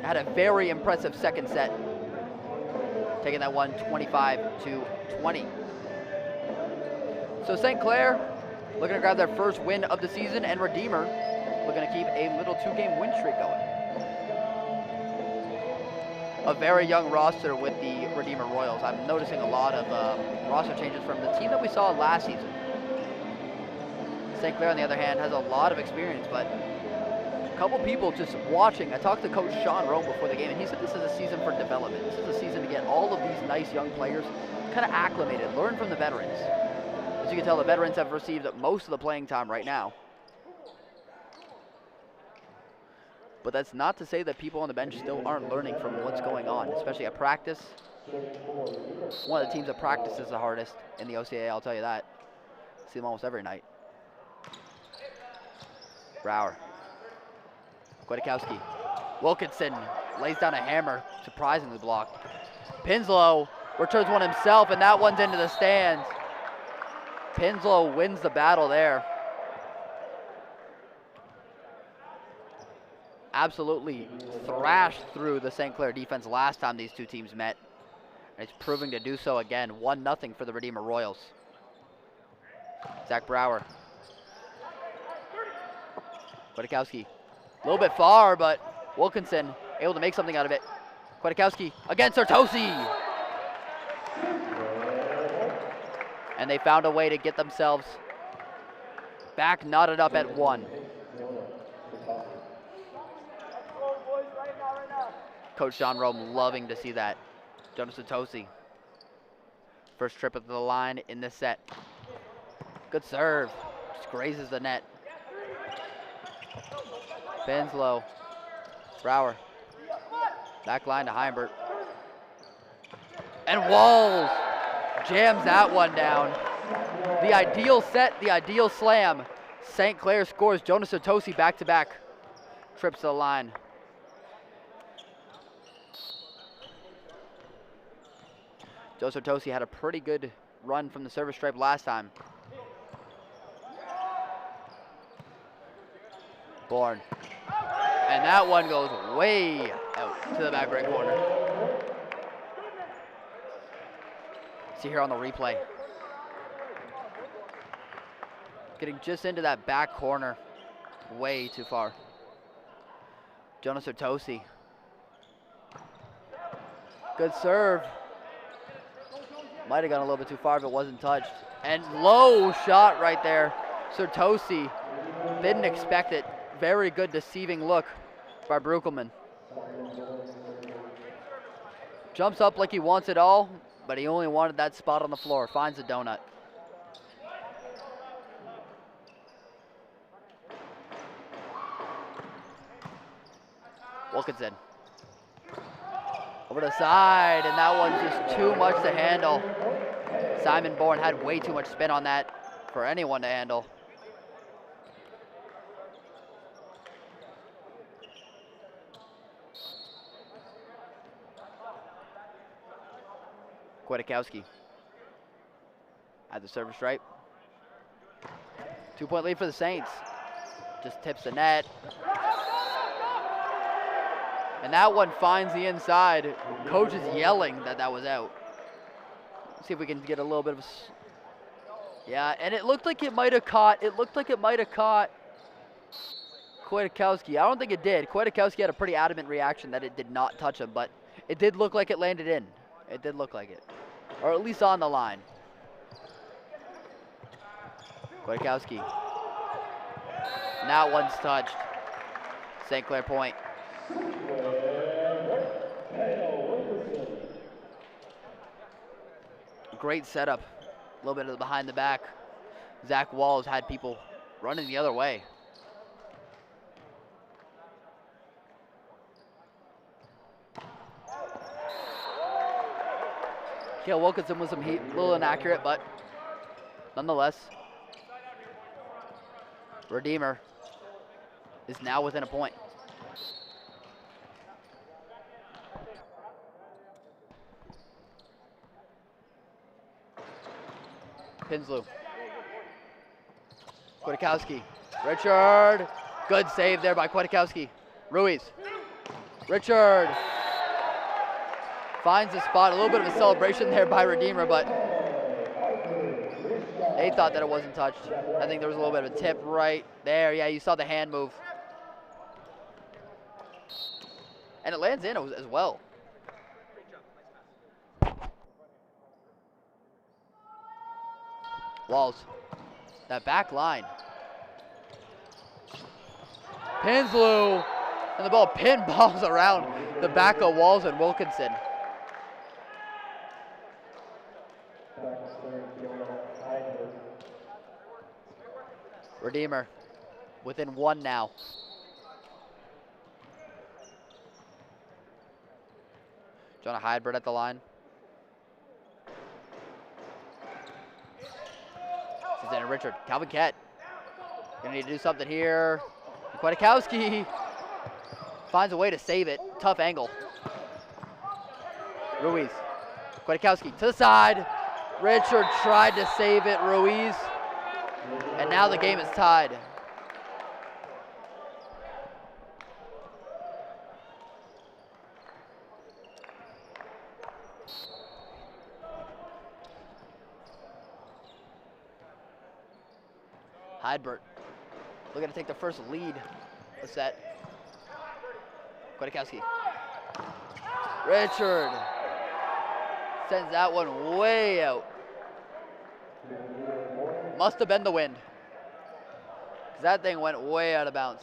had a very impressive second set, taking that one 25-20. So St. Clair looking to grab their first win of the season, and Redeemer looking to keep a little two-game win streak going. A very young roster with the Redeemer Royals. I'm noticing a lot of roster changes from the team that we saw last season. St. Clair, on the other hand, has a lot of experience, but a couple people just watching. I talked to Coach Sean Rome before the game, and he said this is a season for development. This is a season to get all of these nice young players kind of acclimated, learn from the veterans. As you can tell, the veterans have received most of the playing time right now. But that's not to say that people on the bench still aren't learning from what's going on, especially at practice. One of the teams that practices the hardest in the OCAA, I'll tell you that. See them almost every night. Brower. Kwiatkowski. Wilkinson lays down a hammer, surprisingly blocked. Pinslow returns one himself, and that one's into the stands. Pinslow wins the battle there. Absolutely thrashed through the St. Clair defense last time these two teams met. And it's proving to do so again. 1-0 for the Redeemer Royals. Zach Brower. Kwiatkowski. A little bit far, but Wilkinson able to make something out of it. Kwiatkowski against Sartosi. And they found a way to get themselves back knotted up at 1. Coach Sean Rome loving to see that. Jonas Sartosi. First trip of the line in this set. Good serve. Just grazes the net. Pinslow. Brower. Back line to Heimbert. And Walls jams that one down. The ideal set, the ideal slam. St. Clair scores. Jonas Sartosi back-to-back trips to the line. Joe Sartosi had a pretty good run from the service stripe last time. Bourne. And that one goes way out to the back right corner. See here on the replay. Getting just into that back corner. Way too far. Jonas Sartosi. Good serve. Might have gone a little bit too far if it wasn't touched. And low shot right there. Sartosi didn't expect it. Very good deceiving look by Bruckelman. Jumps up like he wants it all, but he only wanted that spot on the floor. Finds the donut. Wilkinson. Over the side, and that one's just too much to handle. Simon Bourne had way too much spin on that for anyone to handle. Kwiatkowski at the service stripe. 2-point lead for the Saints. Just tips the net. And that one finds the inside. Coach is yelling that that was out. Let's see if we can get a little bit of yeah, and it looked like it might have caught. Kwiatkowski. I don't think it did. Kwiatkowski had a pretty adamant reaction that it did not touch him, but it did look like it landed in. It did look like it. Or at least on the line. Kwiatkowski. And that one's touched. St. Clair point. Great setup. A little bit of the behind the back. Zach Walls had people running the other way. Kale Wilkinson with some heat, a little inaccurate, but nonetheless, Redeemer is now within a point. Pinslew. Kwiatkowski. Richard. Good save there by Kwiatkowski. Ruiz. Richard. Finds the spot. A little bit of a celebration there by Redeemer, but they thought that it wasn't touched. I think there was a little bit of a tip right there. Yeah, you saw the hand move. And it lands in as well. Walls. That back line. Pinslew. And the ball pinballs around the back of Walls and Wilkinson. Redeemer within 1 now. Jonah Heidbert at the line. Susanna Richard. Calvin Kett. Gonna need to do something here. Kwiatkowski finds a way to save it. Tough angle. Ruiz. Kwiatkowski to the side. Richard tried to save it. Ruiz. And now the game is tied. Heidbert looking to take the first lead of the set. Kwiatkowski. Richard sends that one way out. Must have been the wind, because that thing went way out of bounds.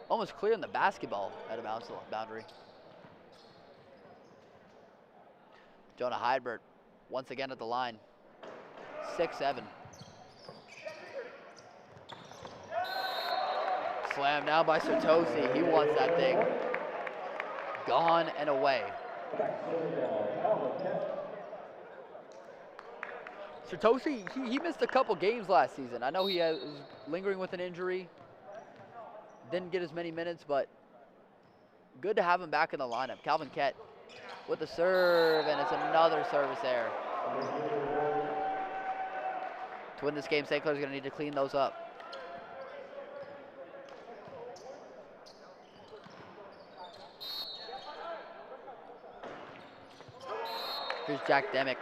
Almost clearing the basketball out of bounds boundary. Jonah Heidbert once again at the line. 6-7. Slammed down by Sertosi. He wants that thing gone and away. Sertosi, he missed a couple games last season. I know he was lingering with an injury. Didn't get as many minutes, but good to have him back in the lineup. Calvin Kett with the serve, and it's another service error. To win this game, St. Clair's going to need to clean those up. Here's Jack Demick.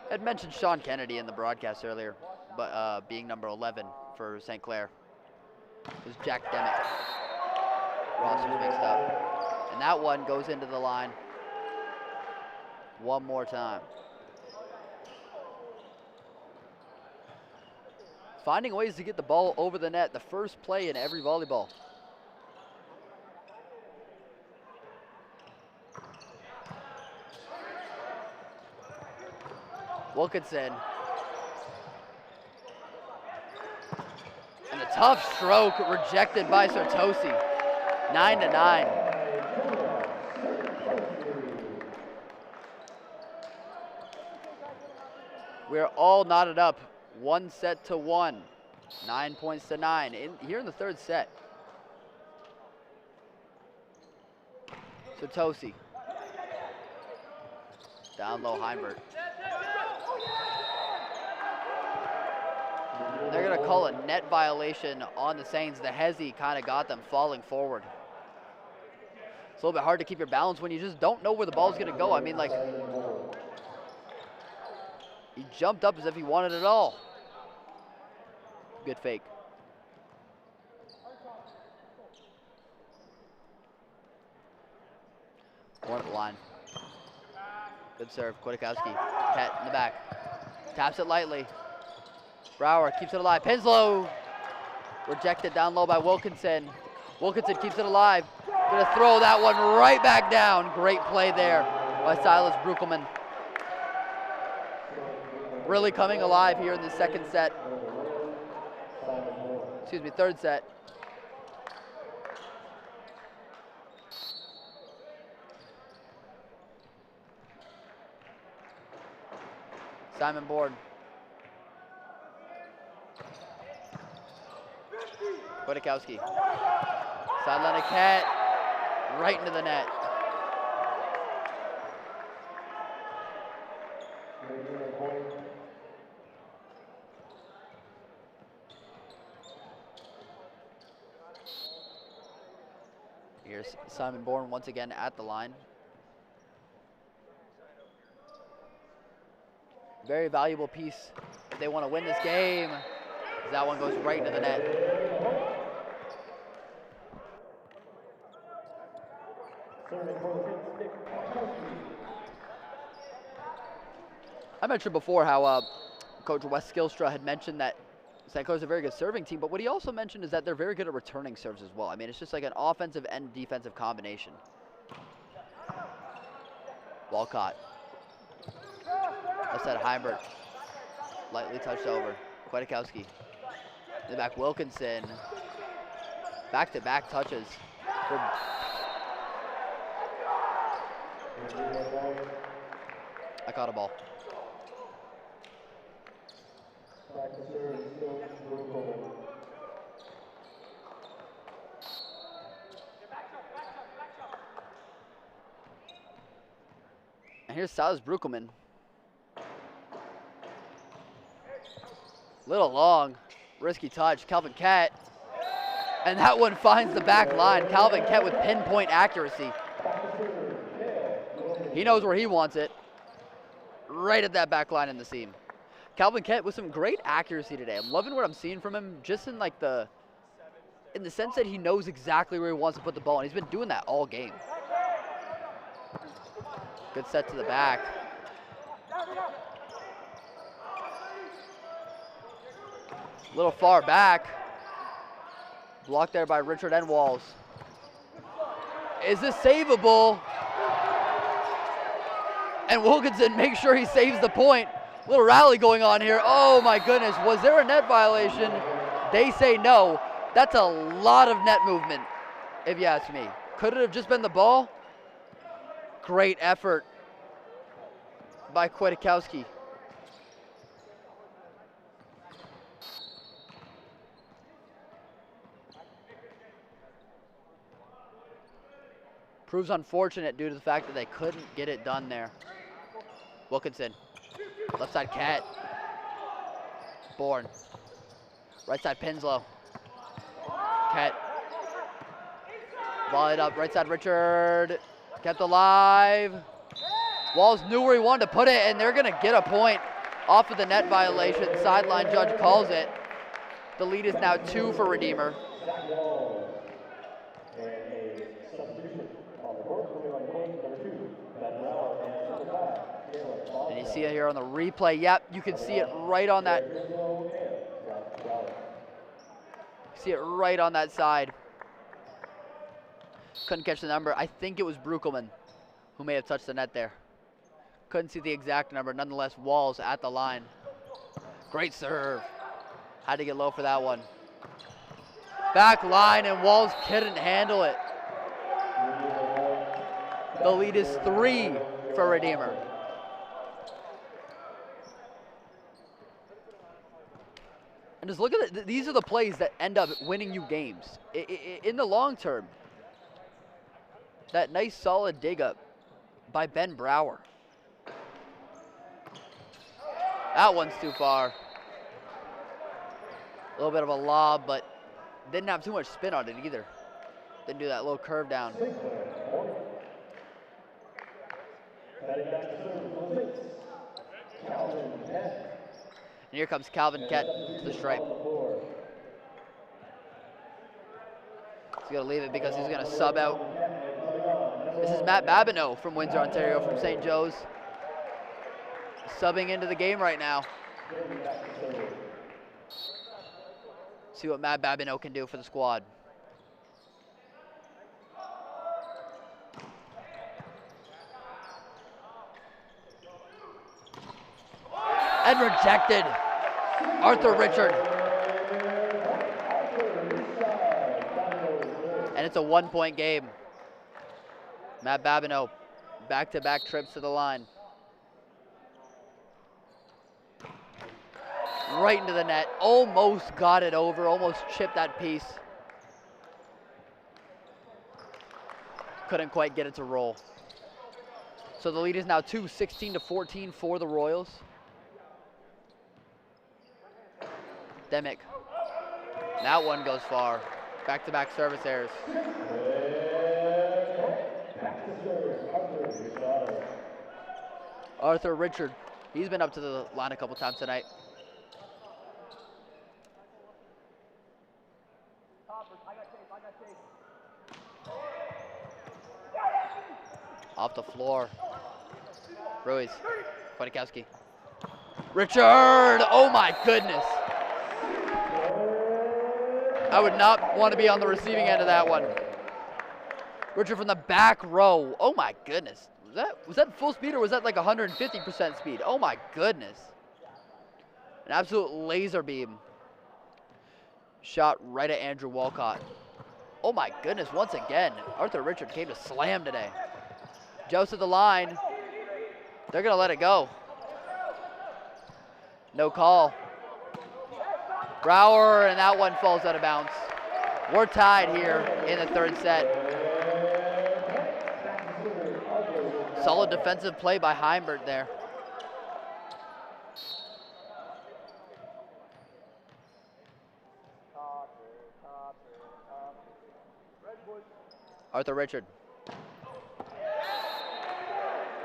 I had mentioned Sean Kennedy in the broadcast earlier, but being number 11 for St. Clair. It was Jack Demick. Roster's mixed up. And that one goes into the line one more time. Finding ways to get the ball over the net, the first play in every volleyball. Wilkinson. And a tough stroke rejected by Sertosi. 9-9. We're all knotted up. 1-1. 9 points to 9 here in the third set. Sertosi. Down low, Heimert. They're going to call a net violation on the Saints. The hezzy kind of got them falling forward. It's a little bit hard to keep your balance when you just don't know where the ball's going to go. I mean, like, he jumped up as if he wanted it all. Good fake. One at the line. Good serve, Kwiatkowski. Kett in the back. Taps it lightly. Brower keeps it alive. Pinslow rejected down low by Wilkinson. Wilkinson keeps it alive. Gonna throw that one right back down. Great play there by Silas Bruckelman. Really coming alive here in the second set. Excuse me, third set. Simon Bourne. Kwiatkowski. Sideline to Cat. Right into the net. Here's Simon Bourne once again at the line. Very valuable piece if they want to win this game. That one goes right into the net. I mentioned before how Coach Wes Skillstra had mentioned that St. Clair's a very good serving team, but what he also mentioned is that they're very good at returning serves as well. I mean, it's just like an offensive and defensive combination. Walcott. Left side Heimbert. Lightly touched over. Kwiatkowski. In the back, Wilkinson. Back-to-back touches. I caught a ball. And here's Silas Bruckelman. Little long, risky touch. Calvin Kett. And that one finds the back line. Calvin Kett with pinpoint accuracy. He knows where he wants it. Right at that back line in the seam. Calvin Kett with some great accuracy today. I'm loving what I'm seeing from him, just in like the sense that he knows exactly where he wants to put the ball, and he's been doing that all game. Good set to the back. A little far back. Blocked there by Richard Enwalls. Is this savable? And Wilkinson makes sure he saves the point. Little rally going on here. Oh my goodness, was there a net violation? They say no. That's a lot of net movement, if you ask me. Could it have just been the ball? Great effort by Kwiatkowski. Proves unfortunate due to the fact that they couldn't get it done there. Wilkinson. Left side Cat. Bourne. Right side Pinslow. Cat. Volleyed up. Right side Richard. Kept alive. Walls knew where he wanted to put it, and they're going to get a point off of the net violation. Sideline judge calls it. The lead is now 2 for Redeemer. And you see it here on the replay. Yep, you can see it right on that. See it right on that side. Couldn't catch the number. I think it was Bruckelman who may have touched the net there. Couldn't see the exact number. Nonetheless, Walls at the line. Great serve. Had to get low for that one. Back line, and Walls couldn't handle it. The lead is 3 for Redeemer. And just look at it. These are the plays that end up winning you games. In the long term, that nice solid dig up by Ben Brower. That one's too far. A little bit of a lob, but didn't have too much spin on it either. Didn't do that little curve down. And here comes Calvin Kett to the stripe. He's going to leave it because he's going to sub out. This is Matt Babineau from Windsor, Ontario, from St. Joe's. Subbing into the game right now. See what Matt Babineau can do for the squad. And rejected. Arthur Richard. And it's a 1-point game. Matt Babineau, back-to-back trips to the line. Right into the net. Almost got it over. Almost chipped that piece. couldn't quite get it to roll. So the lead is now 16-14 for the Royals. Demick. That one goes far. Back-to-back service errors. Arthur Richard. He's been up to the line a couple times tonight. Off the floor. Ruiz. Kwiatkowski. Richard! Oh my goodness. I would not want to be on the receiving end of that one. Richard from the back row. Oh my goodness. Was that full speed or was that like 150% speed? Oh my goodness. An absolute laser beam. Shot right at Andrew Walcott. Oh my goodness, once again, Arthur Richard came to slam today. Joust at the line. They're gonna let it go. No call. Brower, and that one falls out of bounds. We're tied here in the third set. Solid defensive play by Heimbert there. Arthur Richard.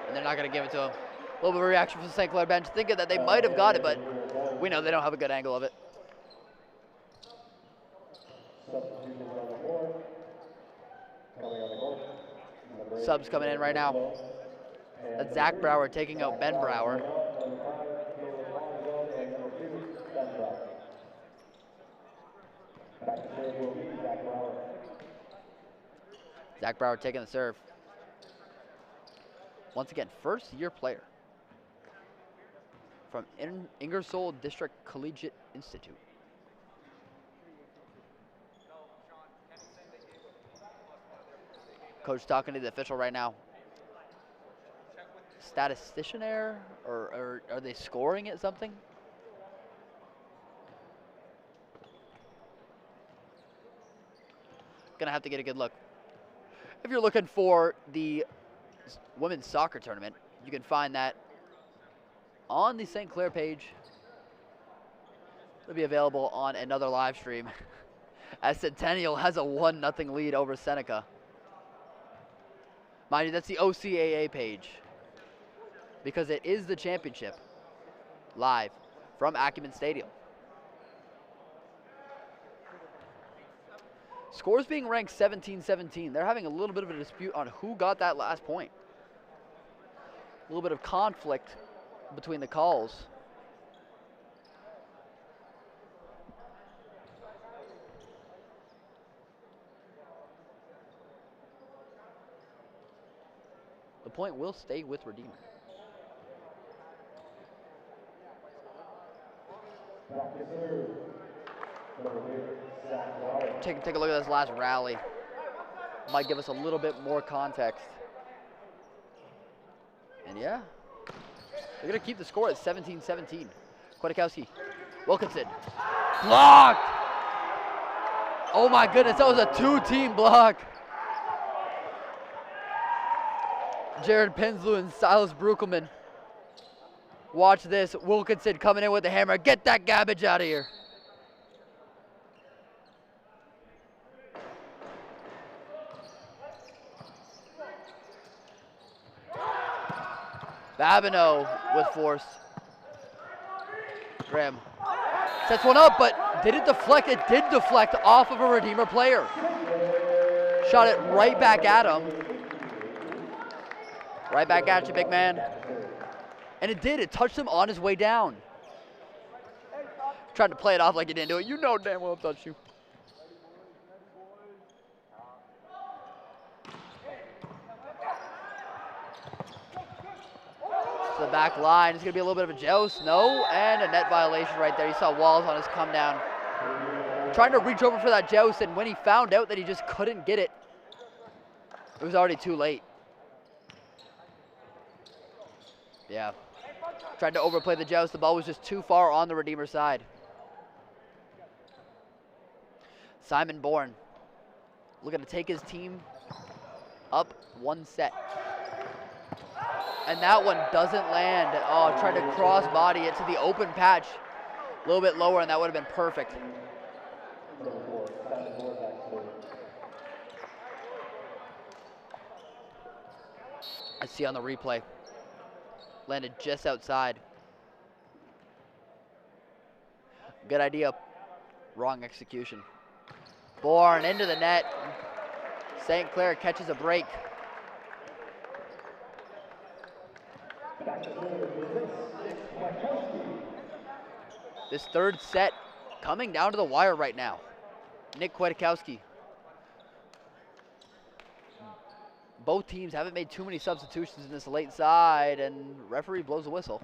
And they're not going to give it to him. A little bit of a reaction from the St. Clair bench, thinking that they might have got it, but we know they don't have a good angle of it. Subs coming in right now. That's Zach Brower taking out Ben Brower. Zach Brower taking the serve. Once again, first-year player from Ingersoll District Collegiate Institute. Coach talking to the official right now. Statistician error, or are they scoring at something? Gonna have to get a good look. If you're looking for the women's soccer tournament, you can find that on the St. Clair page. It'll be available on another live stream as Centennial has a 1-0 lead over Seneca. Mind you, that's the OCAA page because it is the championship live from Acumen Stadium. Scores being ranked 17-17. They're having a little bit of a dispute on who got that last point. A little bit of conflict between the calls. The point will stay with Redeemer. Take a look at this last rally. Might give us a little bit more context. And yeah, they're going to keep the score at 17-17. Kwiatkowski, Wilkinson, blocked! Oh my goodness, that was a 2-team block. Jared Penslew and Silas Bruckelman. Watch this, Wilkinson coming in with the hammer. Get that garbage out of here. Babineau with force. Graham sets one up, but did it deflect? It did deflect off of a Redeemer player. Shot it right back at him. Right back at you, big man. And it did. It touched him on his way down. Trying to play it off like he didn't do it. You know damn well it touched you. The back line is going to be a little bit of a joust. No, and a net violation right there. You saw Walls on his come down. Trying to reach over for that joust, and when he found out that he just couldn't get it, it was already too late. Yeah. Tried to overplay the joust. The ball was just too far on the Redeemer side. Simon Bourne looking to take his team up 1 set. And that one doesn't land. Oh, tried to cross body it to the open patch. A little bit lower and that would have been perfect. I see on the replay. Landed just outside. Good idea. Wrong execution. Born into the net. St. Clair catches a break. This third set coming down to the wire right now. Nick Kwiatkowski. Both teams haven't made too many substitutions in this late side, and referee blows a whistle.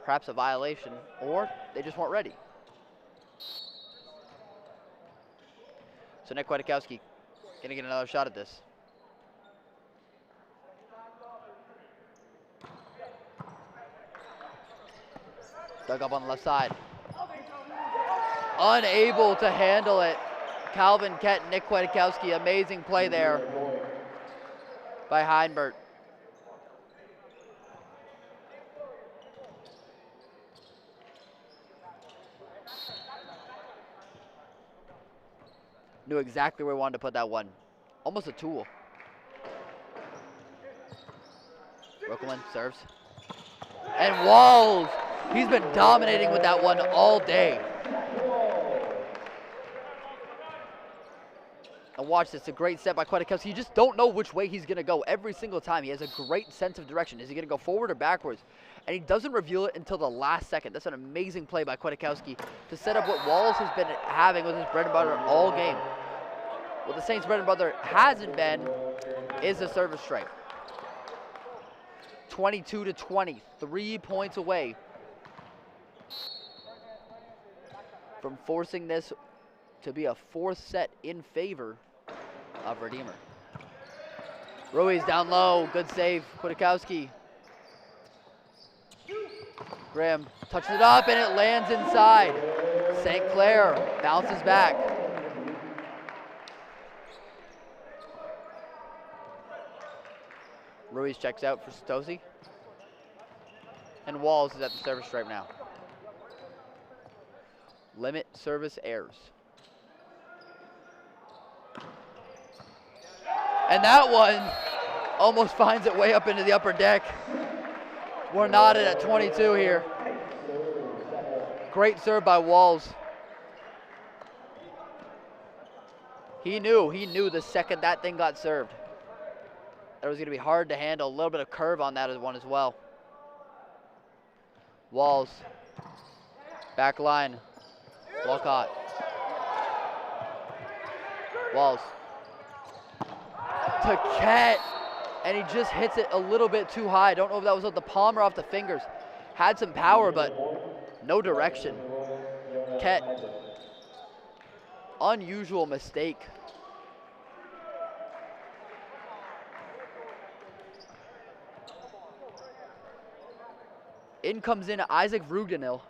Perhaps a violation, or they just weren't ready. So Nick Kwiatkowski gonna get another shot at this. Dug up on the left side. Unable to handle it. Calvin Kett, Nick Kwiatkowski, amazing play there by Heinbert. Knew exactly where he wanted to put that one. Almost a tool. Brooklyn serves. And Walls, he's been dominating with that one all day. And watch this, a great set by Kwiatkowski. You just don't know which way he's gonna go every single time. He has a great sense of direction. Is he gonna go forward or backwards? And he doesn't reveal it until the last second. That's an amazing play by Kwiatkowski to set up what Walls has been having with his bread and butter all game. What the Saints' bread and butter hasn't been is the service strike. 22-20, 3 points away from forcing this to be a fourth set in favor of Redeemer. Ruiz down low, good save, Kwiatkowski. Graham touches it up and it lands inside. St. Clair bounces back. Ruiz checks out for Satosi. And Walls is at the service stripe now. Limit service errors. And that one almost finds it way up into the upper deck. We're knotted at 22 here. Great serve by Walls. He knew the second that thing got served. It was going to be hard to handle. A little bit of curve on that one as well. Walls. Back line. Walcott. Walls. To Kett. And he just hits it a little bit too high. I don't know if that was off the palm or off the fingers. Had some power, but no direction. Kett. Unusual mistake. In comes in Isaac Vrugdenil.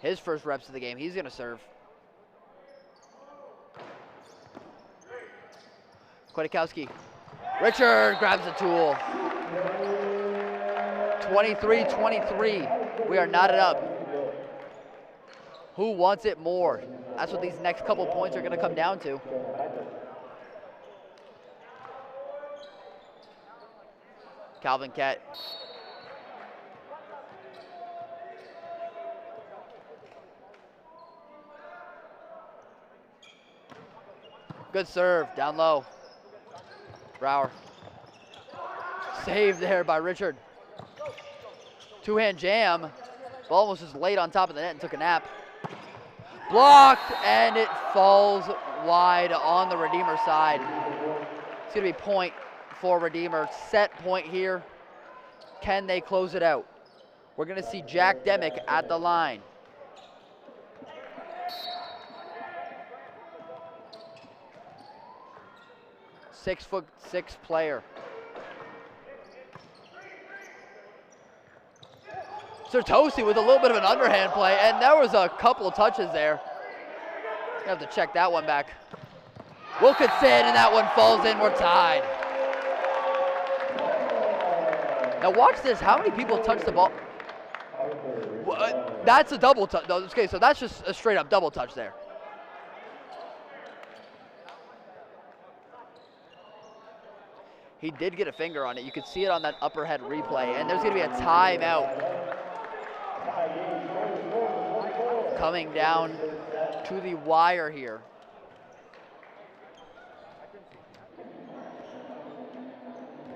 His first reps of the game. He's going to serve. Kwiatkowski. Richard grabs the tool. 23-23. We are knotted up. Who wants it more? That's what these next couple points are going to come down to. Calvin Kett. Good serve, down low. Brower. Saved there by Richard. Two-hand jam. Ball was just laid on top of the net and took a nap. Blocked, and it falls wide on the Redeemer side. It's going to be point for Redeemer. Set point here. Can they close it out? We're going to see Jack Demick at the line. .6'6" player. Satosi with a little bit of an underhand play, and there was a couple of touches there. You have to check that one back. Wilkinson, and that one falls in. We're tied. Now watch this. How many people touch the ball? That's a double touch. Okay, so that's just a straight up double touch there. He did get a finger on it. You could see it on that upper head replay, and there's going to be a timeout coming down to the wire here.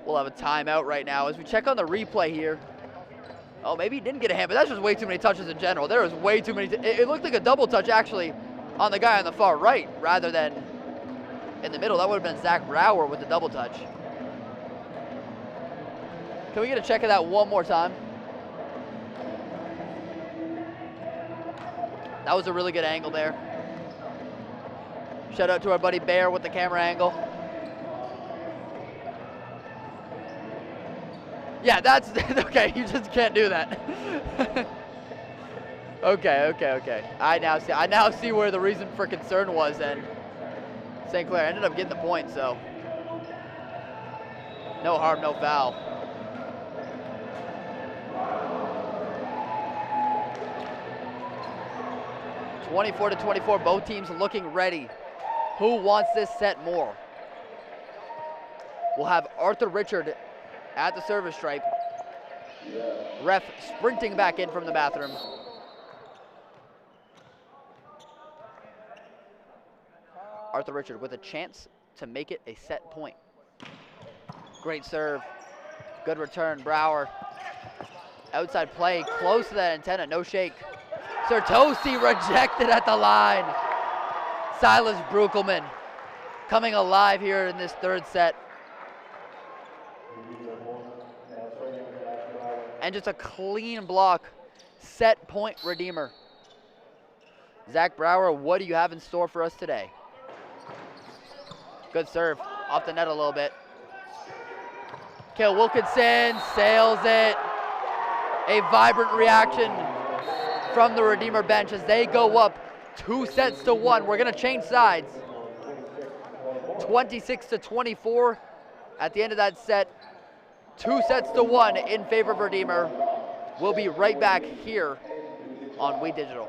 We'll have a timeout right now as we check on the replay here. Oh, maybe he didn't get a hand, but that's just way too many touches in general. There was way too many. It looked like a double touch actually on the guy on the far right rather than in the middle. That would have been Zach Brower with the double touch. Can we get a check of that one more time? That was a really good angle there. Shout out to our buddy Bear with the camera angle. Yeah, that's okay. You just can't do that. Okay. I now see where the reason for concern was, and St. Clair ended up getting the point. So no harm, no foul. (24-24). Both teams looking ready. Who wants this set more? We'll have Arthur Richard at the service stripe. Ref sprinting back in from the bathroom. Arthur Richard with a chance to make it a set point. Great serve. Good return, Brower. Outside play, close to that antenna, no shake. Sertosi rejected at the line. Silas Bruckelman coming alive here in this third set. And just a clean block, set point redeemer. Zach Brower, what do you have in store for us today? Good serve, off the net a little bit. Cale Wilkinson sails it. A vibrant reaction from the Redeemer bench as they go up 2-1. We're gonna change sides. 26-24 at the end of that set. 2-1 in favor of Redeemer. We'll be right back here on We Digital.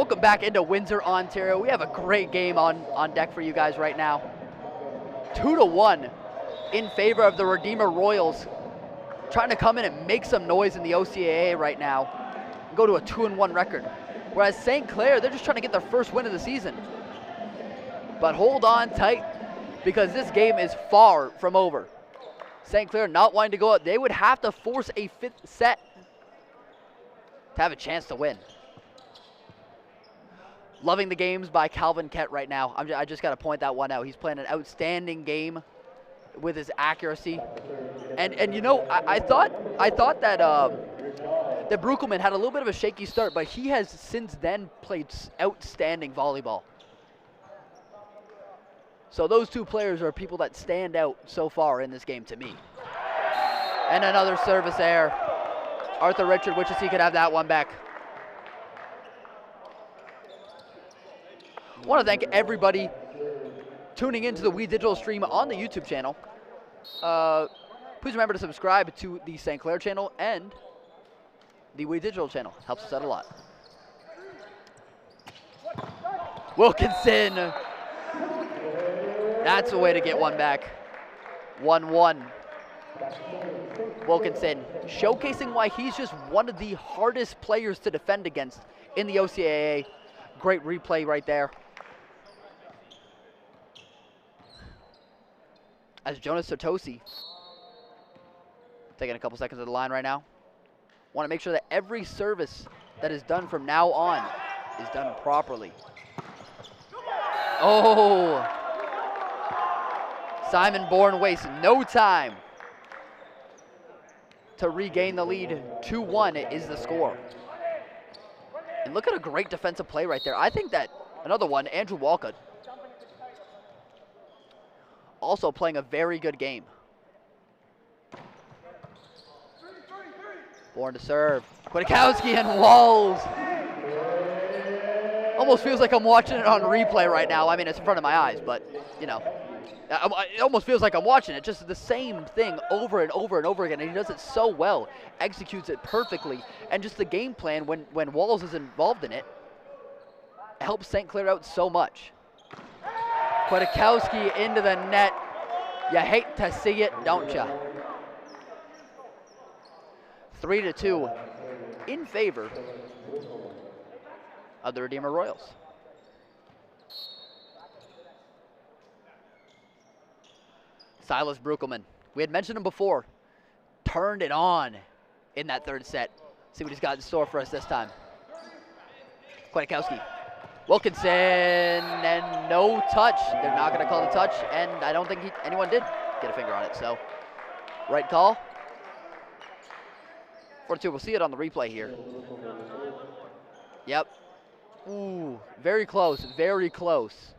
Welcome back into Windsor, Ontario. We have a great game on deck for you guys right now. 2-1 in favor of the Redeemer Royals, trying to come in and make some noise in the OCAA right now and go to a 2-1 record. Whereas St. Clair, they're just trying to get their first win of the season. But hold on tight, because this game is far from over. St. Clair not wanting to go out. They would have to force a 5th set to have a chance to win. Loving the games by Calvin Kett right now. I just got to point that one out. He's playing an outstanding game with his accuracy. And you know, I thought that that Bruckelman had a little bit of a shaky start, but he has since then played outstanding volleyball. So those two players are people that stand out so far in this game to me. And another service error. Arthur Richard wishes he could have that one back. I want to thank everybody tuning into the We Digital stream on the YouTube channel. Please remember to subscribe to the St. Clair channel and the We Digital channel. Helps us out a lot. Wilkinson. That's a way to get one back. 1-1. Wilkinson showcasing why he's just one of the hardest players to defend against in the OCAA. Great replay right there. As Jonas Sotosi taking a couple seconds of the line right now. Want to make sure that every service that is done from now on is done properly. Oh! Simon Bourne wastes no time to regain the lead. 2-1 is the score. And look at a great defensive play right there. I think that another one, Andrew Walcott, also playing a very good game. Bourne to serve. Kwiatkowski and Walls. Almost feels like I'm watching it on replay right now. I mean, it's in front of my eyes, but, you know. It almost feels like I'm watching it. Just the same thing over and over and over again. And he does it so well. Executes it perfectly. And just the game plan when Walls is involved in it helps St. Clair out so much. Kwiatkowski into the net. You hate to see it, don't you? 3-2 in favor of the Redeemer Royals. Silas Bruckelman, we had mentioned him before, turned it on in that third set. See what he's got in store for us this time. Kwiatkowski. Wilkinson, and no touch. They're not going to call the touch, and I don't think anyone did get a finger on it, so right call. 4-2, we'll see it on the replay here. Yep. Ooh, very close, very close.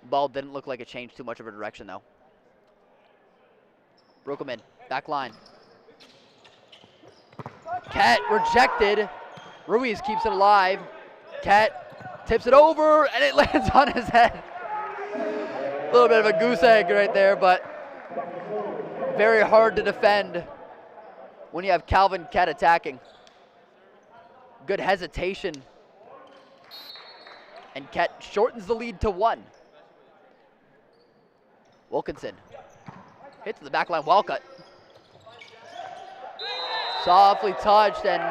Ball didn't look like it changed too much of a direction, though. Bruckelman, back line. Kett rejected. Ruiz keeps it alive. Kett tips it over, and it lands on his head. A little bit of a goose egg right there, but very hard to defend when you have Calvin Kett attacking. Good hesitation. And Kett shortens the lead to 1. Wilkinson hits the back line. Walcott. Softly touched, and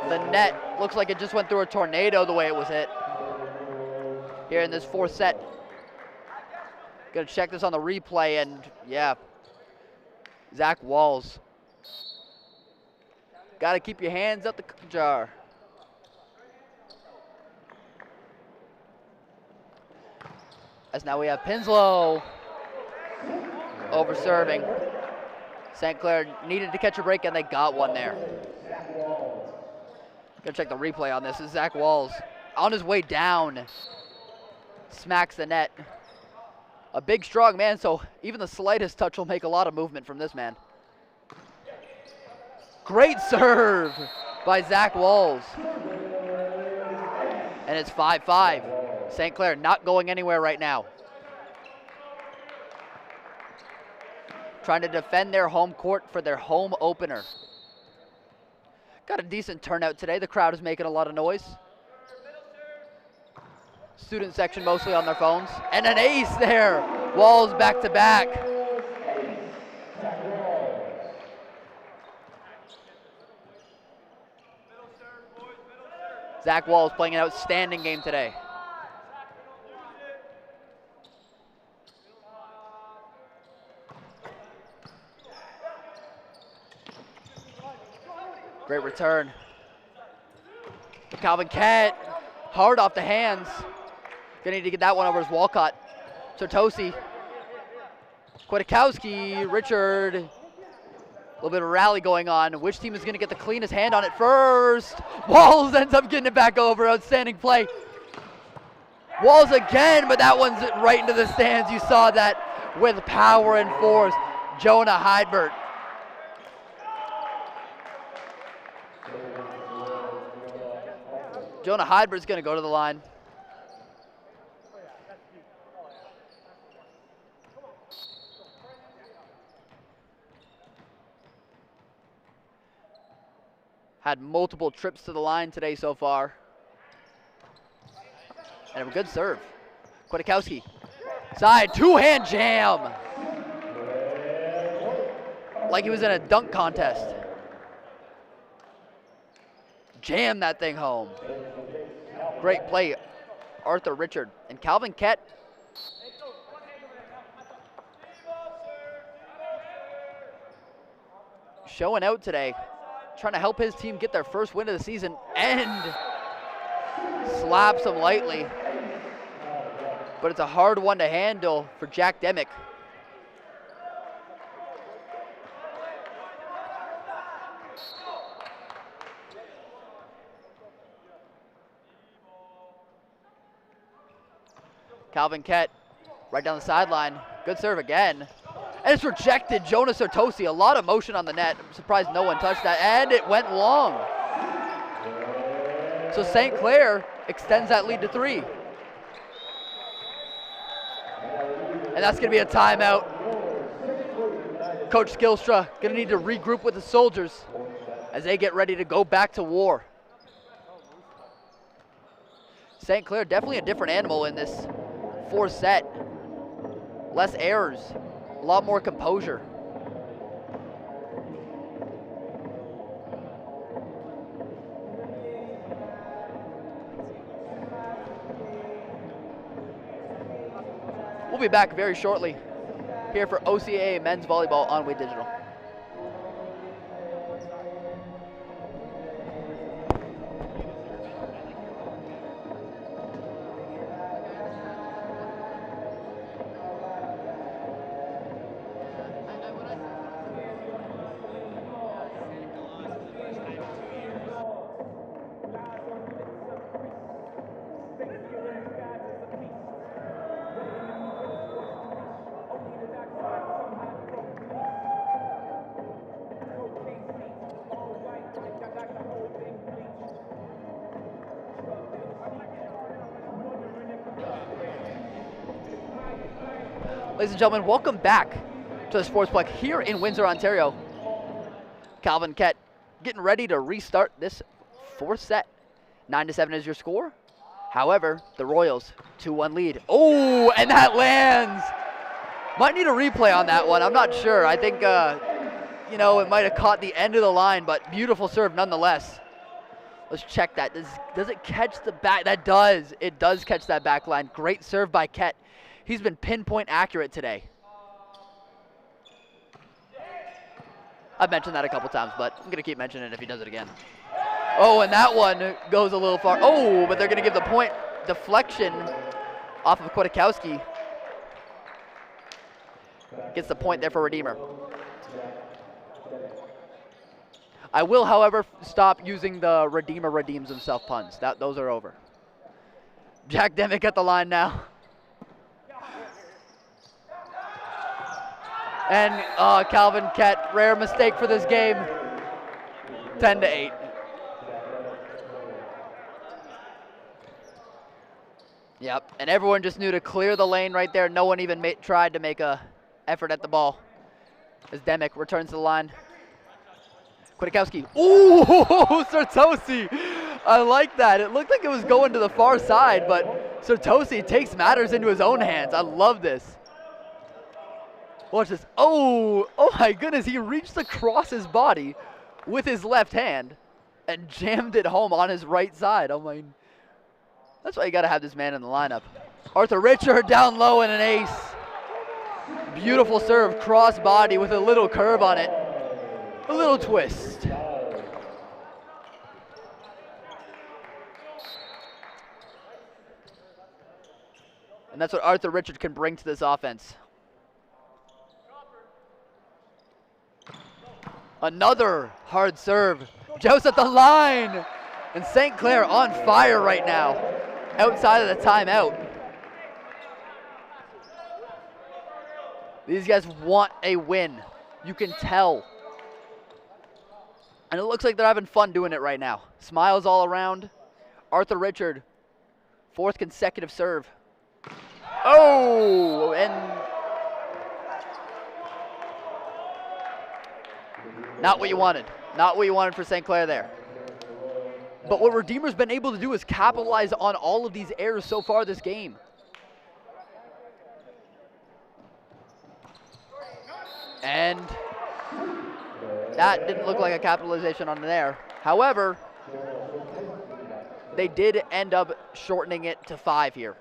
the net looks like it just went through a tornado the way it was hit. Here in this fourth set. Gonna check this on the replay, and yeah. Zach Walls. Gotta keep your hands out the cookie jar. As now we have Pinslow over serving. St. Clair needed to catch a break, and they got one there. Gonna check the replay on this. This is Zach Walls on his way down. Smacks the net. A big, strong man, so even the slightest touch will make a lot of movement from this man. Great serve by Zach Walls. And it's 5-5. St. Clair not going anywhere right now. Trying to defend their home court for their home opener. Got a decent turnout today. The crowd is making a lot of noise. Student section mostly on their phones. And an ace there. Walls back to back. Zach Walls playing an outstanding game today. Great return. Calvin Kett, hard off the hands. Gonna need to get that one over his Walcott. Sertosi. Kwiatkowski, Richard. A little bit of rally going on. Which team is gonna get the cleanest hand on it first? Walls ends up getting it back over. Outstanding play. Walls again, but that one's right into the stands. You saw that with power and force. Jonah Heidbert. Jonah Heidbert's going to go to the line. Had multiple trips to the line today so far. And a good serve. Kwiatkowski. Side, two-hand jam. Like he was in a dunk contest. Jam that thing home. Great play, Arthur Richard. And Calvin Kett. Showing out today. Trying to help his team get their first win of the season. And slaps him lightly. But it's a hard one to handle for Jack Demick. Calvin Kett right down the sideline. Good serve again. And it's rejected. Jonas Sertosi, a lot of motion on the net. I'm surprised no one touched that. And it went long. So St. Clair extends that lead to 3. And that's going to be a timeout. Coach Skilstra going to need to regroup with the Soldiers as they get ready to go back to war. St. Clair definitely a different animal in this 4th set. Less errors, a lot more composure. We'll be back very shortly here for OCAA Men's Volleyball on Wade Digital. Ladies and gentlemen, welcome back to the Sportsplex here in Windsor, Ontario. Calvin Kett getting ready to restart this 4th set. 9-7 is your score. However, the Royals 2-1 lead. Oh, and that lands. Might need a replay on that one. I'm not sure. I think, it might have caught the end of the line, but beautiful serve nonetheless. Let's check that. Does it catch the back? That does. It does catch that back line. Great serve by Kett. He's been pinpoint accurate today. I've mentioned that a couple times, but I'm going to keep mentioning it if he does it again. Oh, and that one goes a little far. Oh, but they're going to give the point deflection off of Kwiatkowski. Gets the point there for Redeemer. I will, however, stop using the Redeemer redeems himself puns. Those are over. Jack Demick at the line now. And Calvin Kett, rare mistake for this game. 10-8. Yep, and everyone just knew to clear the lane right there. No one even tried to make a effort at the ball. As Demick returns to the line. Kwiatkowski. Ooh, Sertosi. I like that. It looked like it was going to the far side, but Sertosi takes matters into his own hands. I love this. Watch this. Oh my goodness. He reached across his body with his left hand and jammed it home on his right side. Oh my. That's why you got to have this man in the lineup. Arthur Richard down low and an ace. Beautiful serve, cross body with a little curve on it. A little twist. And that's what Arthur Richard can bring to this offense. Another hard serve. Joe's at the line. And St. Clair on fire right now. Outside of the timeout. These guys want a win. You can tell. And it looks like they're having fun doing it right now. Smiles all around. Arthur Richard, 4th consecutive serve. Oh, and not what you wanted. Not what you wanted for St. Clair there. But what Redeemer's been able to do is capitalize on all of these errors so far this game. And that didn't look like a capitalization on there. However, they did end up shortening it to 5 here.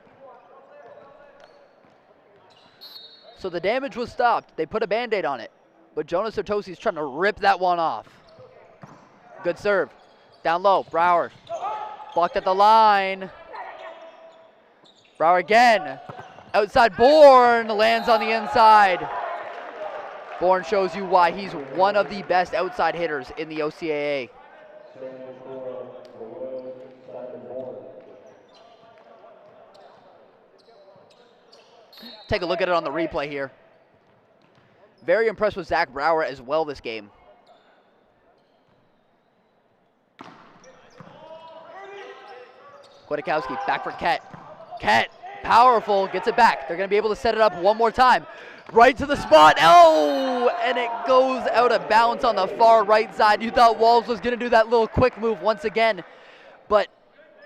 So the damage was stopped. They put a Band-Aid on it. But Jonas Sertosi's trying to rip that one off. Good serve. Down low, Brower. Blocked at the line. Brower again. Outside Bourne, lands on the inside. Bourne shows you why he's one of the best outside hitters in the OCAA. Take a look at it on the replay here. Very impressed with Zach Brower as well this game. Kwiatkowski, back for Ket. Ket, powerful, gets it back. They're going to be able to set it up one more time. Right to the spot. Oh, and it goes out of bounds on the far right side. You thought Walls was going to do that little quick move once again. But,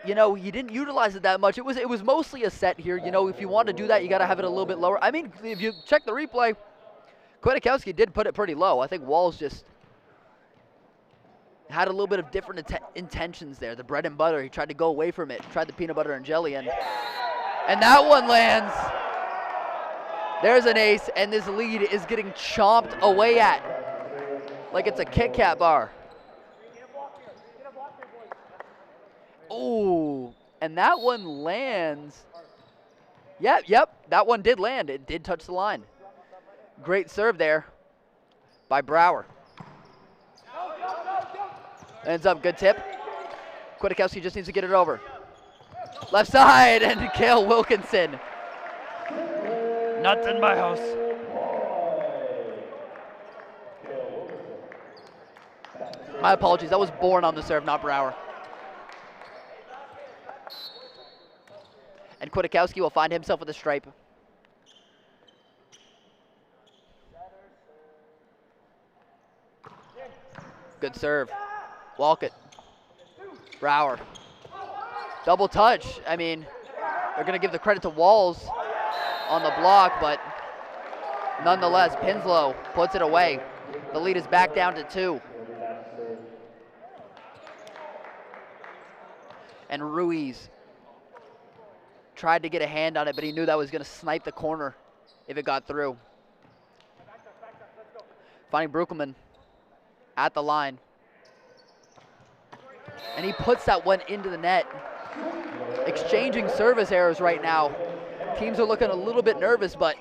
you know, he didn't utilize it that much. It was mostly a set here. You know, if you want to do that, you got to have it a little bit lower. I mean, if you check the replay, Kwiatkowski did put it pretty low. I think Walls just had a little bit of different intentions there. The bread and butter, he tried to go away from it. Tried the peanut butter and jelly, and that one lands. There's an ace, and this lead is getting chomped away at like it's a Kit Kat bar. Oh, and that one lands. Yep, that one did land. It did touch the line. Great serve there by Brower. Ends up, good tip. Kwiatkowski just needs to get it over. Left side, and Cale Wilkinson. Nuts in my house. My apologies, that was Bourne on the serve, not Brower. And Kwiatkowski will find himself with a stripe. Good serve. Walk it. Brower. Double touch. I mean, they're going to give the credit to Walls on the block, but nonetheless, Pinslow puts it away. The lead is back down to 2. And Ruiz tried to get a hand on it, but he knew that was going to snipe the corner if it got through. Finding Bruckelman at the line. And he puts that one into the net. Exchanging service errors right now. Teams are looking a little bit nervous, but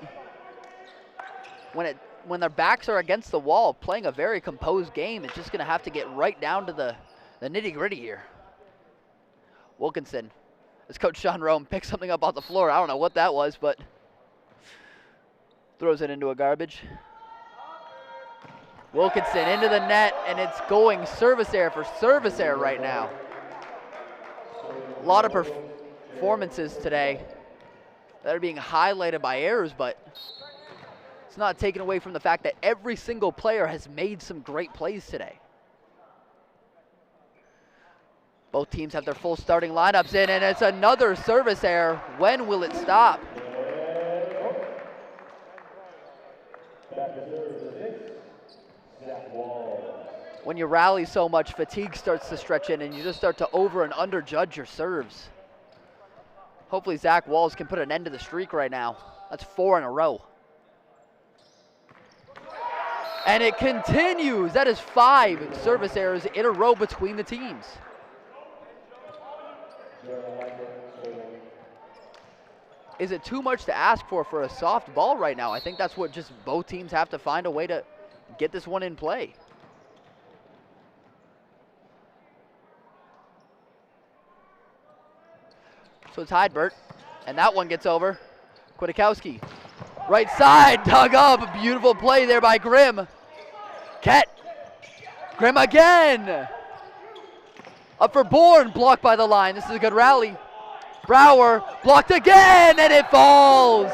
when their backs are against the wall, playing a very composed game, it's just going to have to get right down to the nitty-gritty here. Wilkinson, as Coach Sean Rome picks something up off the floor. I don't know what that was, but throws it into a garbage. Wilkinson into the net, and it's going service error for service error right now. A lot of performances today that are being highlighted by errors, but it's not taken away from the fact that every single player has made some great plays today. Both teams have their full starting lineups in, and it's another service error. When will it stop? When you rally so much, fatigue starts to stretch in, and you just start to over and under judge your serves. Hopefully Zach Walls can put an end to the streak right now. That's 4 in a row. And it continues. That is 5 service errors in a row between the teams. Is it too much to ask for a soft ball right now? I think that's what just both teams have to find a way to get this one in play. So it's Heidbert, and that one gets over. Kwiatkowski, right side, dug up. Beautiful play there by Grimm. Kett, Grimm again. Up for Bourne, blocked by the line. This is a good rally. Brower, blocked again, and it falls.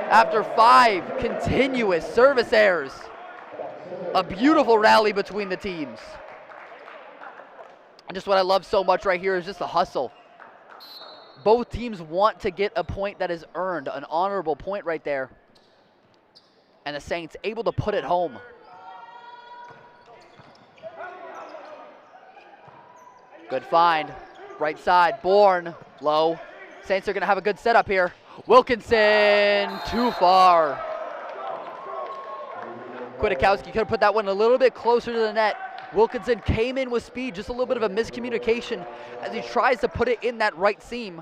After 5 continuous service errors. A beautiful rally between the teams. And just what I love so much right here is just the hustle. Both teams want to get a point that is earned, an honorable point right there. And the Saints able to put it home. Good find. Right side, Bourne, low. Saints are going to have a good setup here. Wilkinson, too far. Kwiatkowski could have put that one a little bit closer to the net. Wilkinson came in with speed, just a little bit of a miscommunication as he tries to put it in that right seam.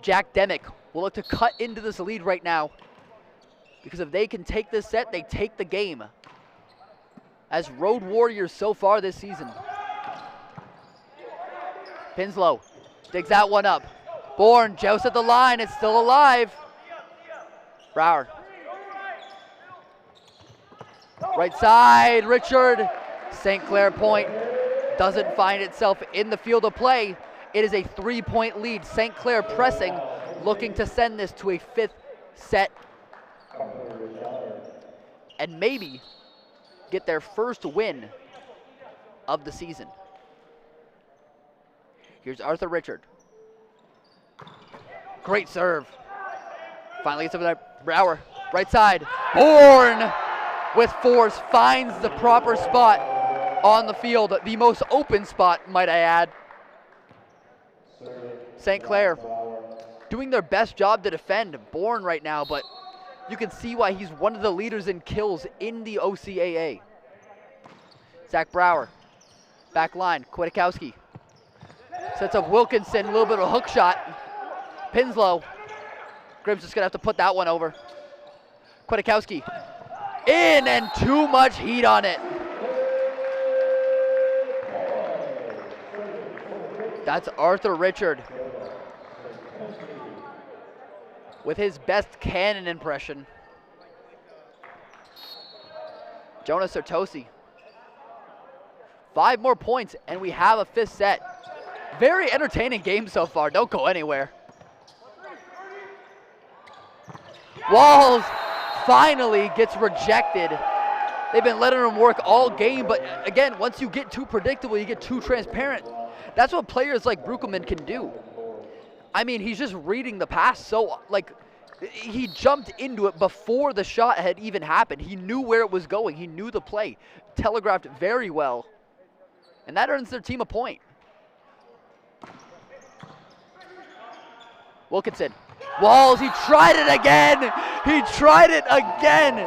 Jack Demick will look to cut into this lead right now, because if they can take this set, they take the game as Road Warriors so far this season. Pinslow digs that one up. Bourne jousts at the line, it's still alive. Brower. Right side, Richard. St. Clair point doesn't find itself in the field of play. It is a 3-point lead. St. Clair pressing, looking to send this to a 5th set. And maybe get their first win of the season. Here's Arthur Richard. Great serve. Finally gets over there. Brower, right side. Bourne with force finds the proper spot on the field. The most open spot, might I add. St. Clair doing their best job to defend Bourne right now, but you can see why he's one of the leaders in kills in the OCAA. Zach Brower, back line, Kwiatkowski. Sets up Wilkinson, a little bit of a hook shot. Pinslow. Grimm's just gonna have to put that one over. Kwiatkowski in, and too much heat on it. That's Arthur Richard with his best cannon impression. Jonas Sartosi. 5 more points and we have a 5th set. Very entertaining game so far. Don't go anywhere. Walls finally gets rejected. They've been letting him work all game, but again, once you get too predictable, you get too transparent. That's what players like Brukelman can do. I mean, he's just reading the pass so, like, he jumped into it before the shot had even happened. He knew where it was going. He knew the play. Telegraphed very well. And that earns their team a point. Wilkinson. Walls, he tried it again. He tried it again.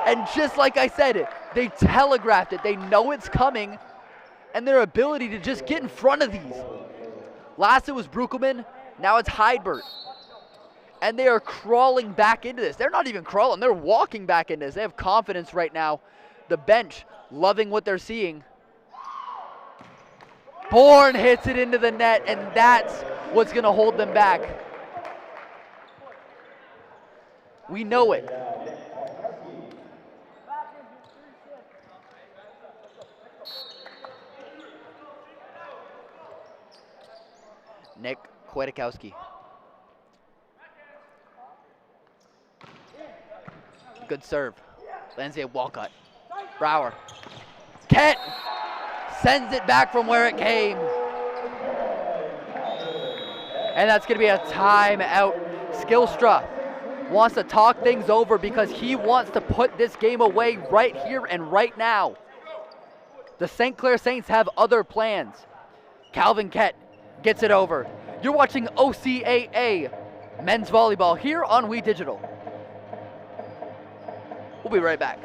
And just like I said, they telegraphed it. They know it's coming. And their ability to just get in front of these. Last it was Brukelman. Now it's Heidbert. And they are crawling back into this. They're not even crawling. They're walking back into this. They have confidence right now. The bench loving what they're seeing. Bourne hits it into the net, and that's what's going to hold them back. We know it. Nick Kwiatkowski. Good serve. Lands a Walcott. Brower. Kett sends it back from where it came. And that's going to be a timeout. Skillstra wants to talk things over because he wants to put this game away right here and right now. The St. Clair Saints have other plans. Calvin Kett gets it over. You're watching OCAA men's volleyball here on We Digital. We'll be right back.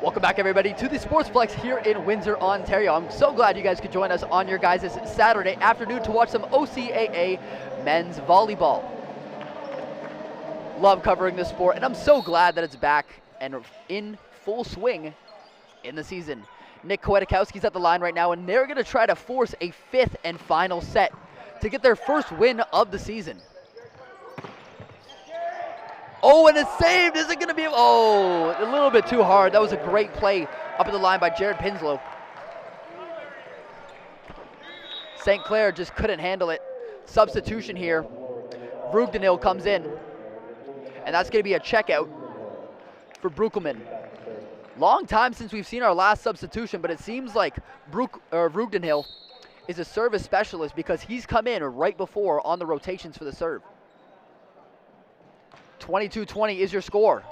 Welcome back, everybody, to the Sportsplex here in Windsor, Ontario. I'm so glad you guys could join us on your guys' Saturday afternoon to watch some OCAA men's volleyball. Love covering this sport, and I'm so glad that it's back and in full swing in the season. Nick Kwiatkowski's at the line right now, and they're going to try to force a fifth and final set to get their first win of the season. Oh, and it's saved. Is it going to be? Oh, a little bit too hard. That was a great play up at the line by Jared Pinslow. St. Clair just couldn't handle it. Substitution here. Vrugdenil comes in. And that's going to be a checkout for Brukelman. Long time since we've seen our last substitution, but it seems like Vrugdenil is a service specialist because he's come in right before on the rotations for the serve. 22-20 is your score.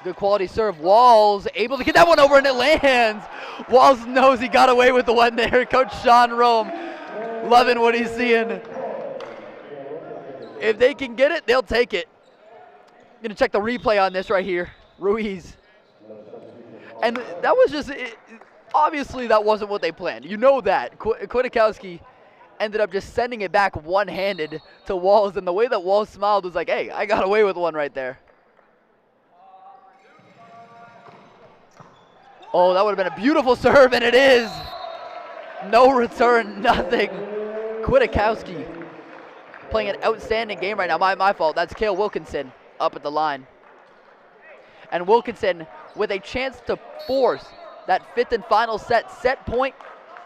Good quality serve. Walls able to get that one over, and it lands. Walls knows he got away with the one there. Coach Sean Rome loving what he's seeing. If they can get it, they'll take it. I'm going to check the replay on this right here. Ruiz. And that was just, obviously that wasn't what they planned. You know that. Kwiatkowski ended up just sending it back one-handed to Walls, and the way that Walls smiled was like, hey, I got away with one right there. Oh, that would have been a beautiful serve, and it is. No return, nothing. Kwiatkowski playing an outstanding game right now. My fault. That's Cale Wilkinson up at the line. And Wilkinson with a chance to force that fifth and final set point.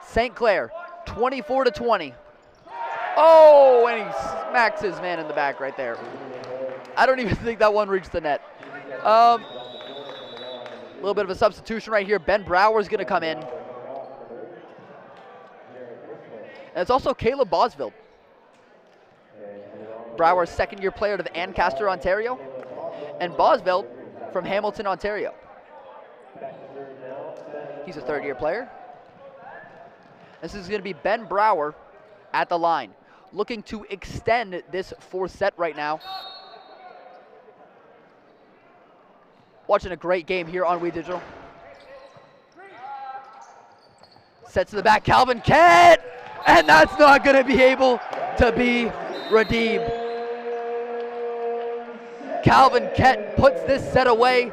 St. Clair 24-20. Oh, and he smacks his man in the back right there. I don't even think that one reached the net. A little bit of a substitution right here. Ben Brower is going to come in. And it's also Caleb Bosville. Brower, second-year player of Ancaster, Ontario. And Bosville from Hamilton, Ontario. He's a third-year player. This is going to be Ben Brower at the line, looking to extend this fourth set right now. Watching a great game here on We Digital. Sets to the back, Calvin Kett, and that's not going to be able to be redeemed. Calvin Kett puts this set away,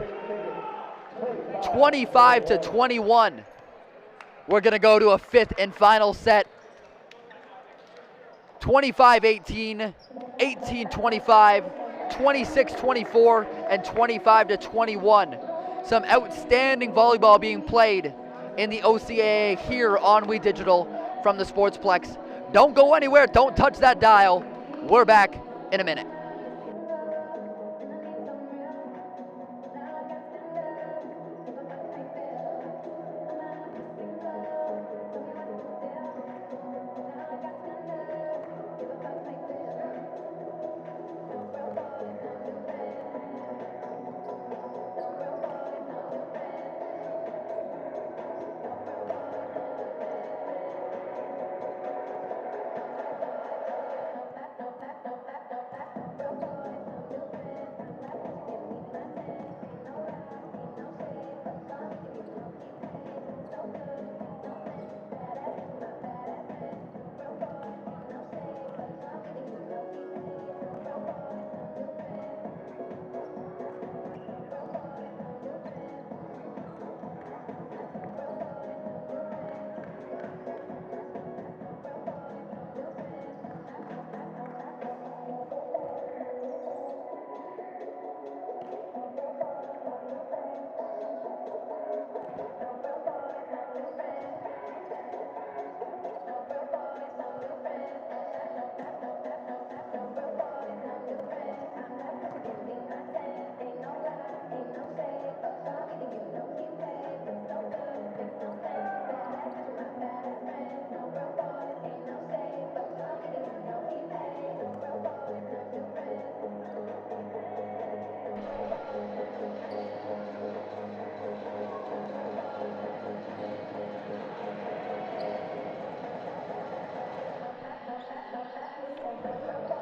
25-21. We're going to go to a fifth and final set. 25-18, 18-25, 26-24, and 25-21. Some outstanding volleyball being played in the OCAA here on We Digital from the Sportsplex. Don't go anywhere. Don't touch that dial. We're back in a minute.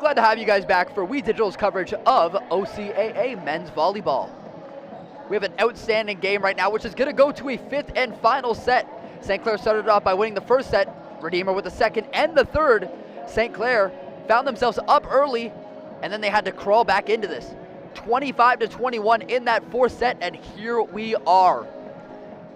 Glad to have you guys back for We Digital's coverage of OCAA men's volleyball. We have an outstanding game right now, which is going to go to a fifth and final set. St. Clair started off by winning the first set, Redeemer with the second and the third. St. Clair found themselves up early, and then they had to crawl back into this. 25-21 in that fourth set, and here we are.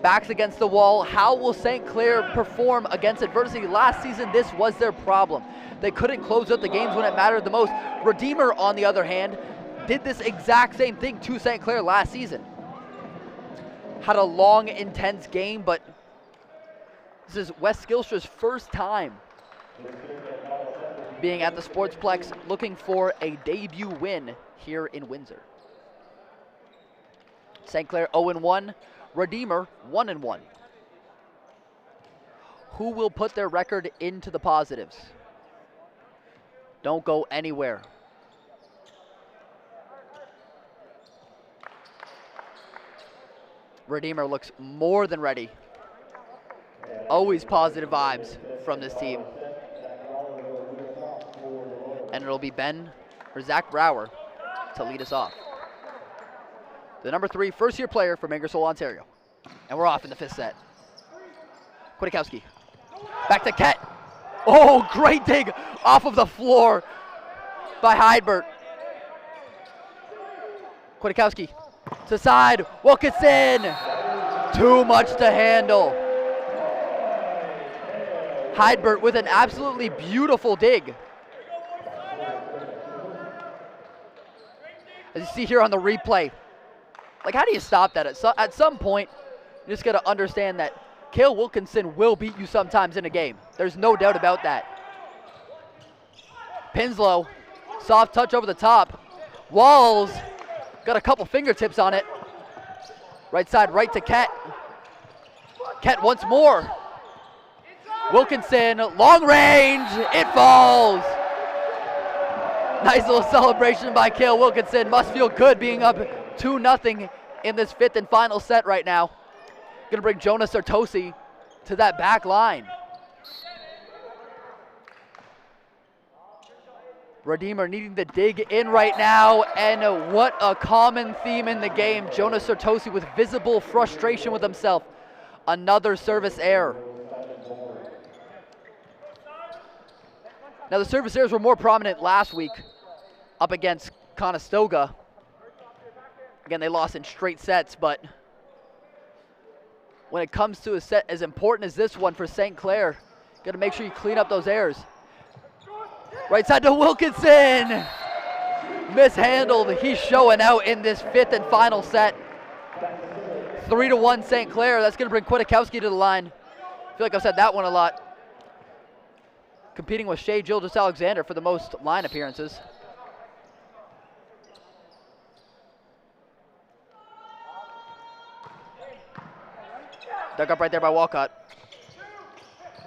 Backs against the wall. How will St. Clair perform against adversity? Last season, this was their problem. They couldn't close out the games when it mattered the most. Redeemer, on the other hand, did this exact same thing to St. Clair last season. Had a long, intense game, but this is Wes Skilstra's first time being at the Sportsplex, looking for a debut win here in Windsor. St. Clair 0-1, Redeemer 1-1. Who will put their record into the positives? Don't go anywhere. Redeemer looks more than ready. Always positive vibes from this team. And it'll be Ben or Zach Brower to lead us off. The number 3 first-year player from Ingersoll, Ontario. And we're off in the fifth set. Kwiatkowski. Back to Ket. Oh, great dig off of the floor by Heidbert. Kwiatkowski to side. Wilkinson. Too much to handle. Heidbert with an absolutely beautiful dig. As you see here on the replay, like, how do you stop that? At some point, you just got to understand that Cale Wilkinson will beat you sometimes in a game. There's no doubt about that. Pinslow, soft touch over the top. Walls, got a couple fingertips on it. Right side, right to Ket. Ket once more. Wilkinson, long range, it falls. Nice little celebration by Cale Wilkinson. Must feel good being up 2-0 in this fifth and final set right now. Gonna bring Jonas Sartosi to that back line. Redeemer needing to dig in right now, and what a common theme in the game. Jonas Sartosi with visible frustration with himself. Another service error. Now the service errors were more prominent last week up against Conestoga. Again, they lost in straight sets, but when it comes to a set as important as this one for St. Clair, got to make sure you clean up those errors. Right side to Wilkinson. Mishandled. He's showing out in this fifth and final set. 3-1 St. Clair. That's going to bring Kwiatkowski to the line. I feel like I've said that one a lot. Competing with Shea Gilgis-Alexander for the most line appearances. Dug up right there by Walcott.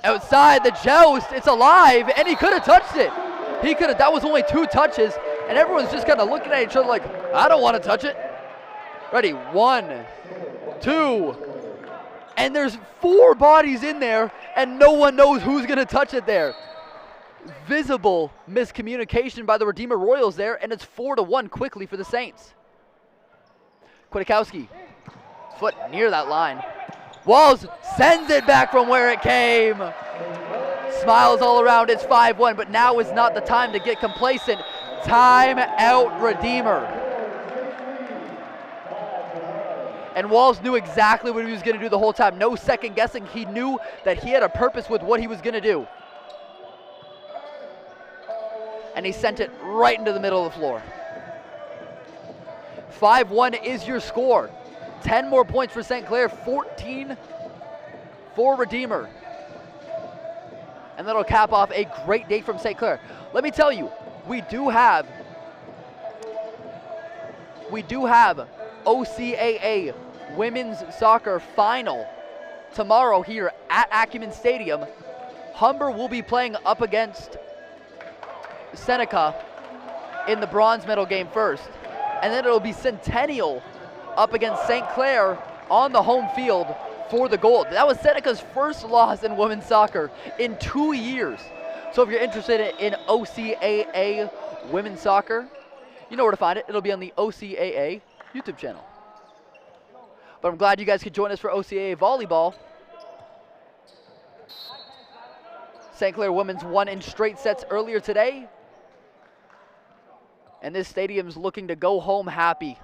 Outside the joust, it's alive, and he could have touched it. He could have, that was only 2 touches, and everyone's just kind of looking at each other like, I don't want to touch it. Ready, 1, 2, and there's 4 bodies in there, and no one knows who's going to touch it there. Visible miscommunication by the Redeemer Royals there, and it's 4-1 quickly for the Saints. Kwiatkowski, foot near that line. Walls sends it back from where it came. Smiles all around, it's 5-1, but now is not the time to get complacent. Time out, Redeemer. And Walls knew exactly what he was going to do the whole time. No second guessing. He knew that he had a purpose with what he was going to do. And he sent it right into the middle of the floor. 5-1 is your score. 10 more points for St. Clair, 14 for Redeemer. And that'll cap off a great day from St. Clair. Let me tell you, we do have OCAA women's soccer final tomorrow here at Acumen Stadium. Humber will be playing up against Seneca in the bronze medal game first. And then it'll be Centennial up against St. Clair on the home field for the gold. That was Seneca's first loss in women's soccer in 2 years. So if you're interested in OCAA women's soccer, you know where to find it. It'll be on the OCAA YouTube channel. But I'm glad you guys could join us for OCAA volleyball. St. Clair women's won in straight sets earlier today. And this stadium's looking to go home happy.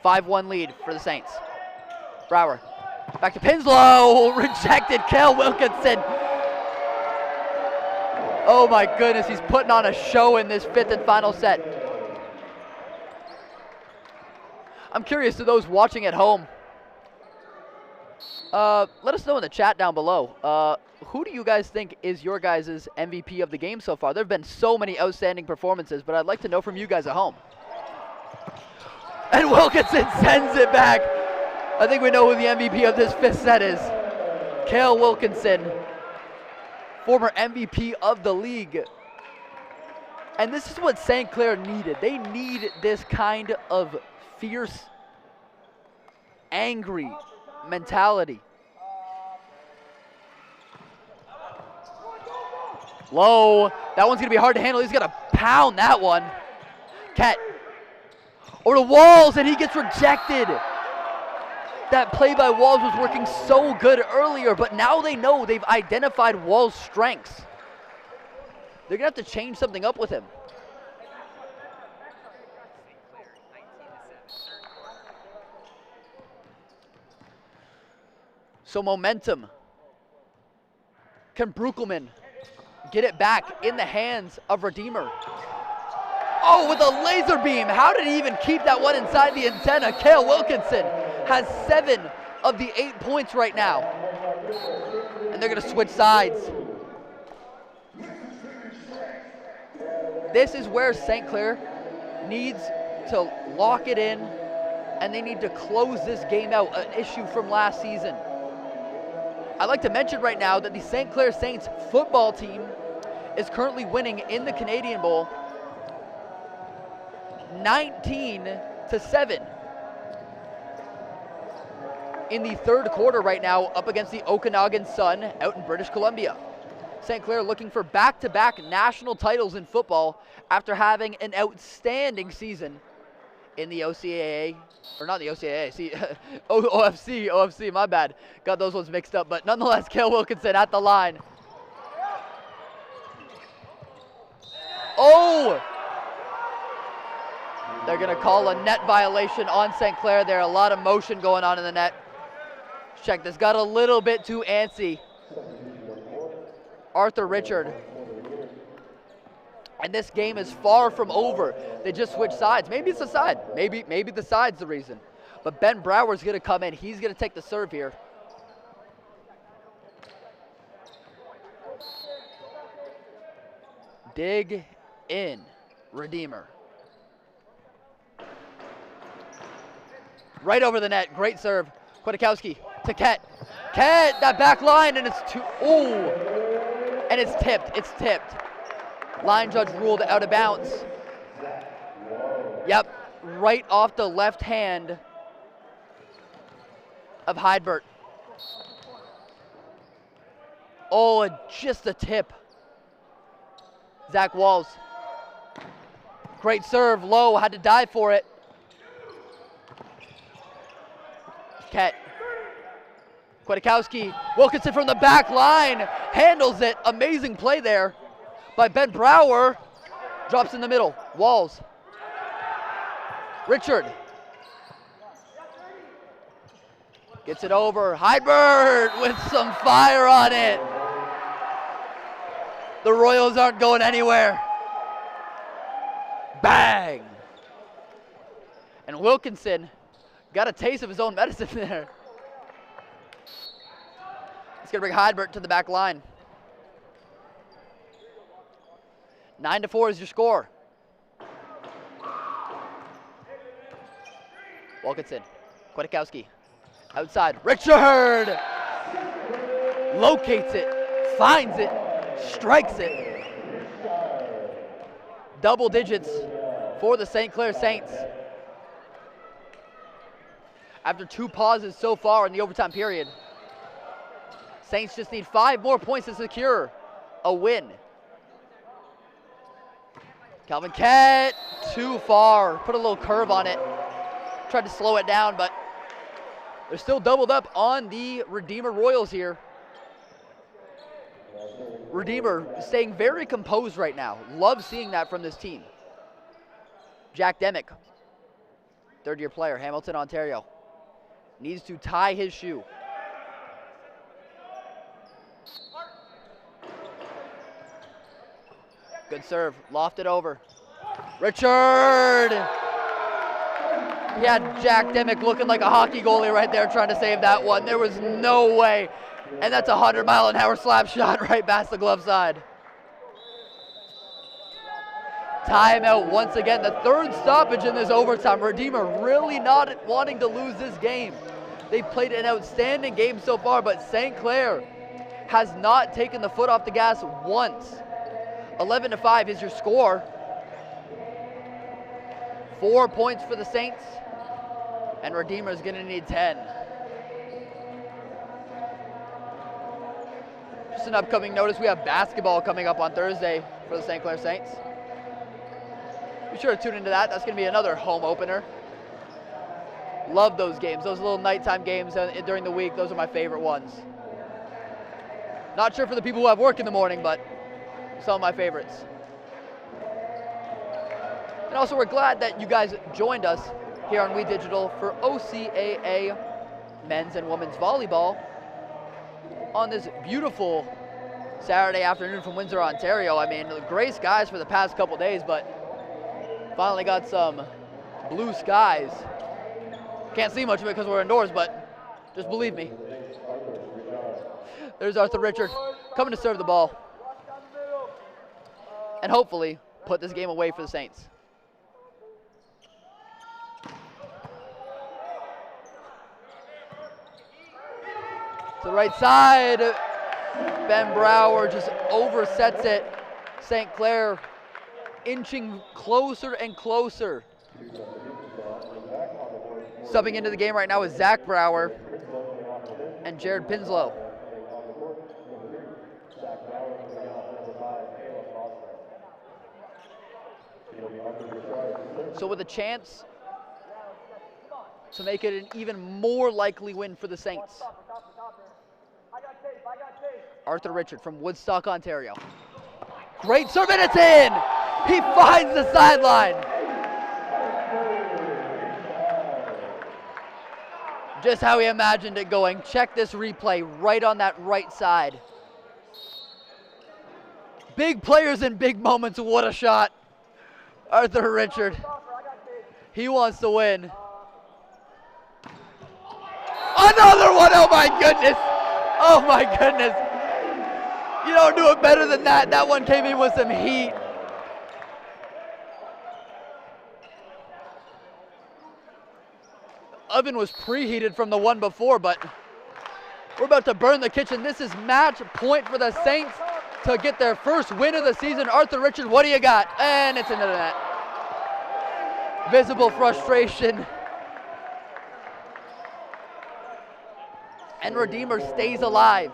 5-1 lead for the Saints. Brower, back to Pinslow, rejected. Kale Wilkinson. Oh my goodness, he's putting on a show in this 5th and final set. I'm curious to those watching at home. Let us know in the chat down below. Who do you guys think is your guys' MVP of the game so far? There have been so many outstanding performances, but I'd like to know from you guys at home. And Wilkinson sends it back. I think we know who the MVP of this 5th set is. Kale Wilkinson, former MVP of the league. And this is what St. Clair needed. They need this kind of fierce, angry mentality. Low. That one's going to be hard to handle. He's going to pound that one. Ket. Or to Walls, and he gets rejected. That play by Walls was working so good earlier, but now they know they've identified Walls' strengths. They're going to have to change something up with him. So momentum. Can Bruckelman get it back in the hands of Redeemer? Oh, with a laser beam. How did he even keep that one inside the antenna? Kale Wilkinson has 7 of the 8 points right now. And they're going to switch sides. This is where St. Clair needs to lock it in, and they need to close this game out, an issue from last season. I'd like to mention right now that the St. Clair Saints football team is currently winning in the Canadian Bowl 19-7 in the 3rd quarter right now, up against the Okanagan Sun out in British Columbia. St. Clair looking for back-to-back national titles in football after having an outstanding season in the OCAA, or not the OCAA, see, OFC, my bad. Got those ones mixed up, but nonetheless, Kale Wilkinson at the line. Oh! They're going to call a net violation on St. Clair there. A lot of motion going on in the net. Check this. Got a little bit too antsy. Arthur Richard. And this game is far from over. They just switched sides. Maybe it's the side. Maybe the side's the reason. But Ben Brower's going to come in. He's going to take the serve here. Dig in. Redeemer. Right over the net. Great serve. Kwiatkowski to Ket. Ket, that back line, and it's too. Ooh. And it's tipped. It's tipped. Line judge ruled out of bounds. Yep. Right off the left hand of Heidbert. Oh, just a tip. Zach Walls. Great serve. Low. Had to dive for it. Ket. Kwiatkowski. Wilkinson from the back line. Handles it. Amazing play there by Ben Brower. Drops in the middle. Walls. Richard. Gets it over. Heidbert with some fire on it. The Royals aren't going anywhere. Bang. And Wilkinson got a taste of his own medicine there. It's going to bring Heidbert to the back line. 9-4 is your score. Wilkinson. Kwiatkowski. Outside. Richard! Locates it. Finds it. Strikes it. Double digits for the St. Clair Saints. After 2 pauses so far in the overtime period. Saints just need 5 more points to secure a win. Calvin Kett, too far. Put a little curve on it. Tried to slow it down, but they're still doubled up on the Redeemer Royals here. Redeemer staying very composed right now. Love seeing that from this team. Jack Demick, third-year player, Hamilton, Ontario. Needs to tie his shoe. Good serve, lofted over. Richard! He had Jack Demick looking like a hockey goalie right there trying to save that one. There was no way. And that's a 100-mile-an-hour slap shot right past the glove side. Timeout once again. The third stoppage in this overtime. Redeemer really not wanting to lose this game. They've played an outstanding game so far, but St. Clair has not taken the foot off the gas once. 11-5 is your score. 4 points for the Saints, and Redeemer is going to need 10. Just an upcoming notice, we have basketball coming up on Thursday for the St. Clair Saints. Be sure to tune into that. That's going to be another home opener. Love those games, those little nighttime games during the week. Those are my favorite ones. Not sure for the people who have work in the morning, but some of my favorites. And also, we're glad that you guys joined us here on We Digital for OCAA men's and women's volleyball on this beautiful Saturday afternoon from Windsor, Ontario. I mean, gray skies for the past couple days, but finally got some blue skies. Can't see much of it because we're indoors, but just believe me. There's Arthur Richard coming to serve the ball and hopefully put this game away for the Saints. To the right side, Ben Brower just oversets it. St. Clair inching closer and closer. Subbing into the game right now is Zach Brower and Jared Pinslow. So with a chance to make it an even more likely win for the Saints. Arthur Richard from Woodstock, Ontario. Great serve, and it's in! He finds the sideline. Just how he imagined it going. Check this replay right on that right side. Big players in big moments, what a shot. Arthur Richard, he wants to win. Another one, oh my goodness. Oh my goodness. You don't do it better than that. That one came in with some heat. Oven was preheated from the one before, but we're about to burn the kitchen. This is match point for the Saints to get their first win of the season. Arthur Richard, what do you got? And it's into the net. Visible frustration. And Redeemer stays alive.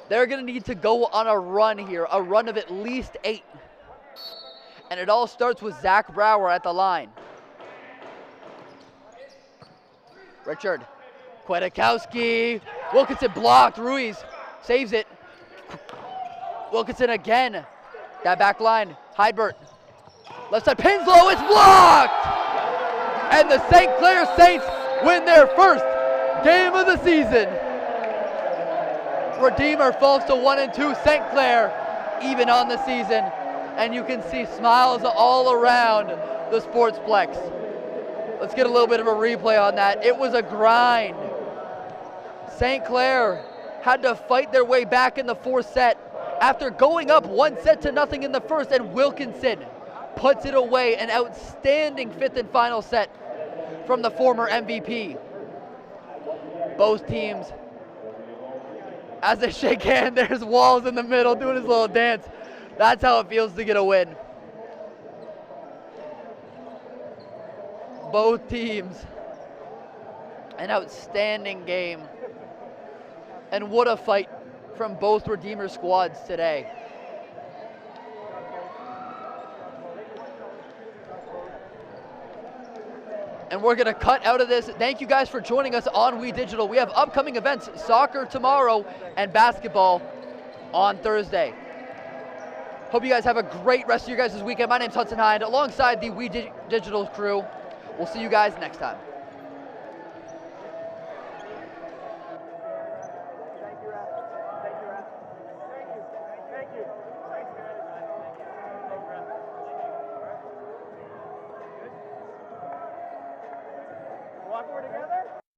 They're going to need to go on a run here, a run of at least 8. And it all starts with Zach Brower at the line. Richard, Kwiatkowski, Wilkinson blocked, Ruiz saves it. Wilkinson again, that back line, Heidbert. Left side, Pinslow, it's blocked! And the St. Clair Saints win their first game of the season. Redeemer falls to 1-2, St. Clair even on the season. And you can see smiles all around the Sportsplex. Let's get a little bit of a replay on that. It was a grind. St. Clair had to fight their way back in the fourth set after going up 1-0 in the first, and Wilkinson puts it away. An outstanding fifth and final set from the former MVP. Both teams, as they shake hands, there's Walls in the middle doing his little dance. That's how it feels to get a win. Both teams, an outstanding game. And what a fight from both Redeemer squads today. And we're going to cut out of this. Thank you guys for joining us on We Digital. We have upcoming events, soccer tomorrow and basketball on Thursday. Hope you guys have a great rest of your guys' weekend. My name's Hudson Hind, alongside the We Digital crew. We'll see you guys next time. Walk over together.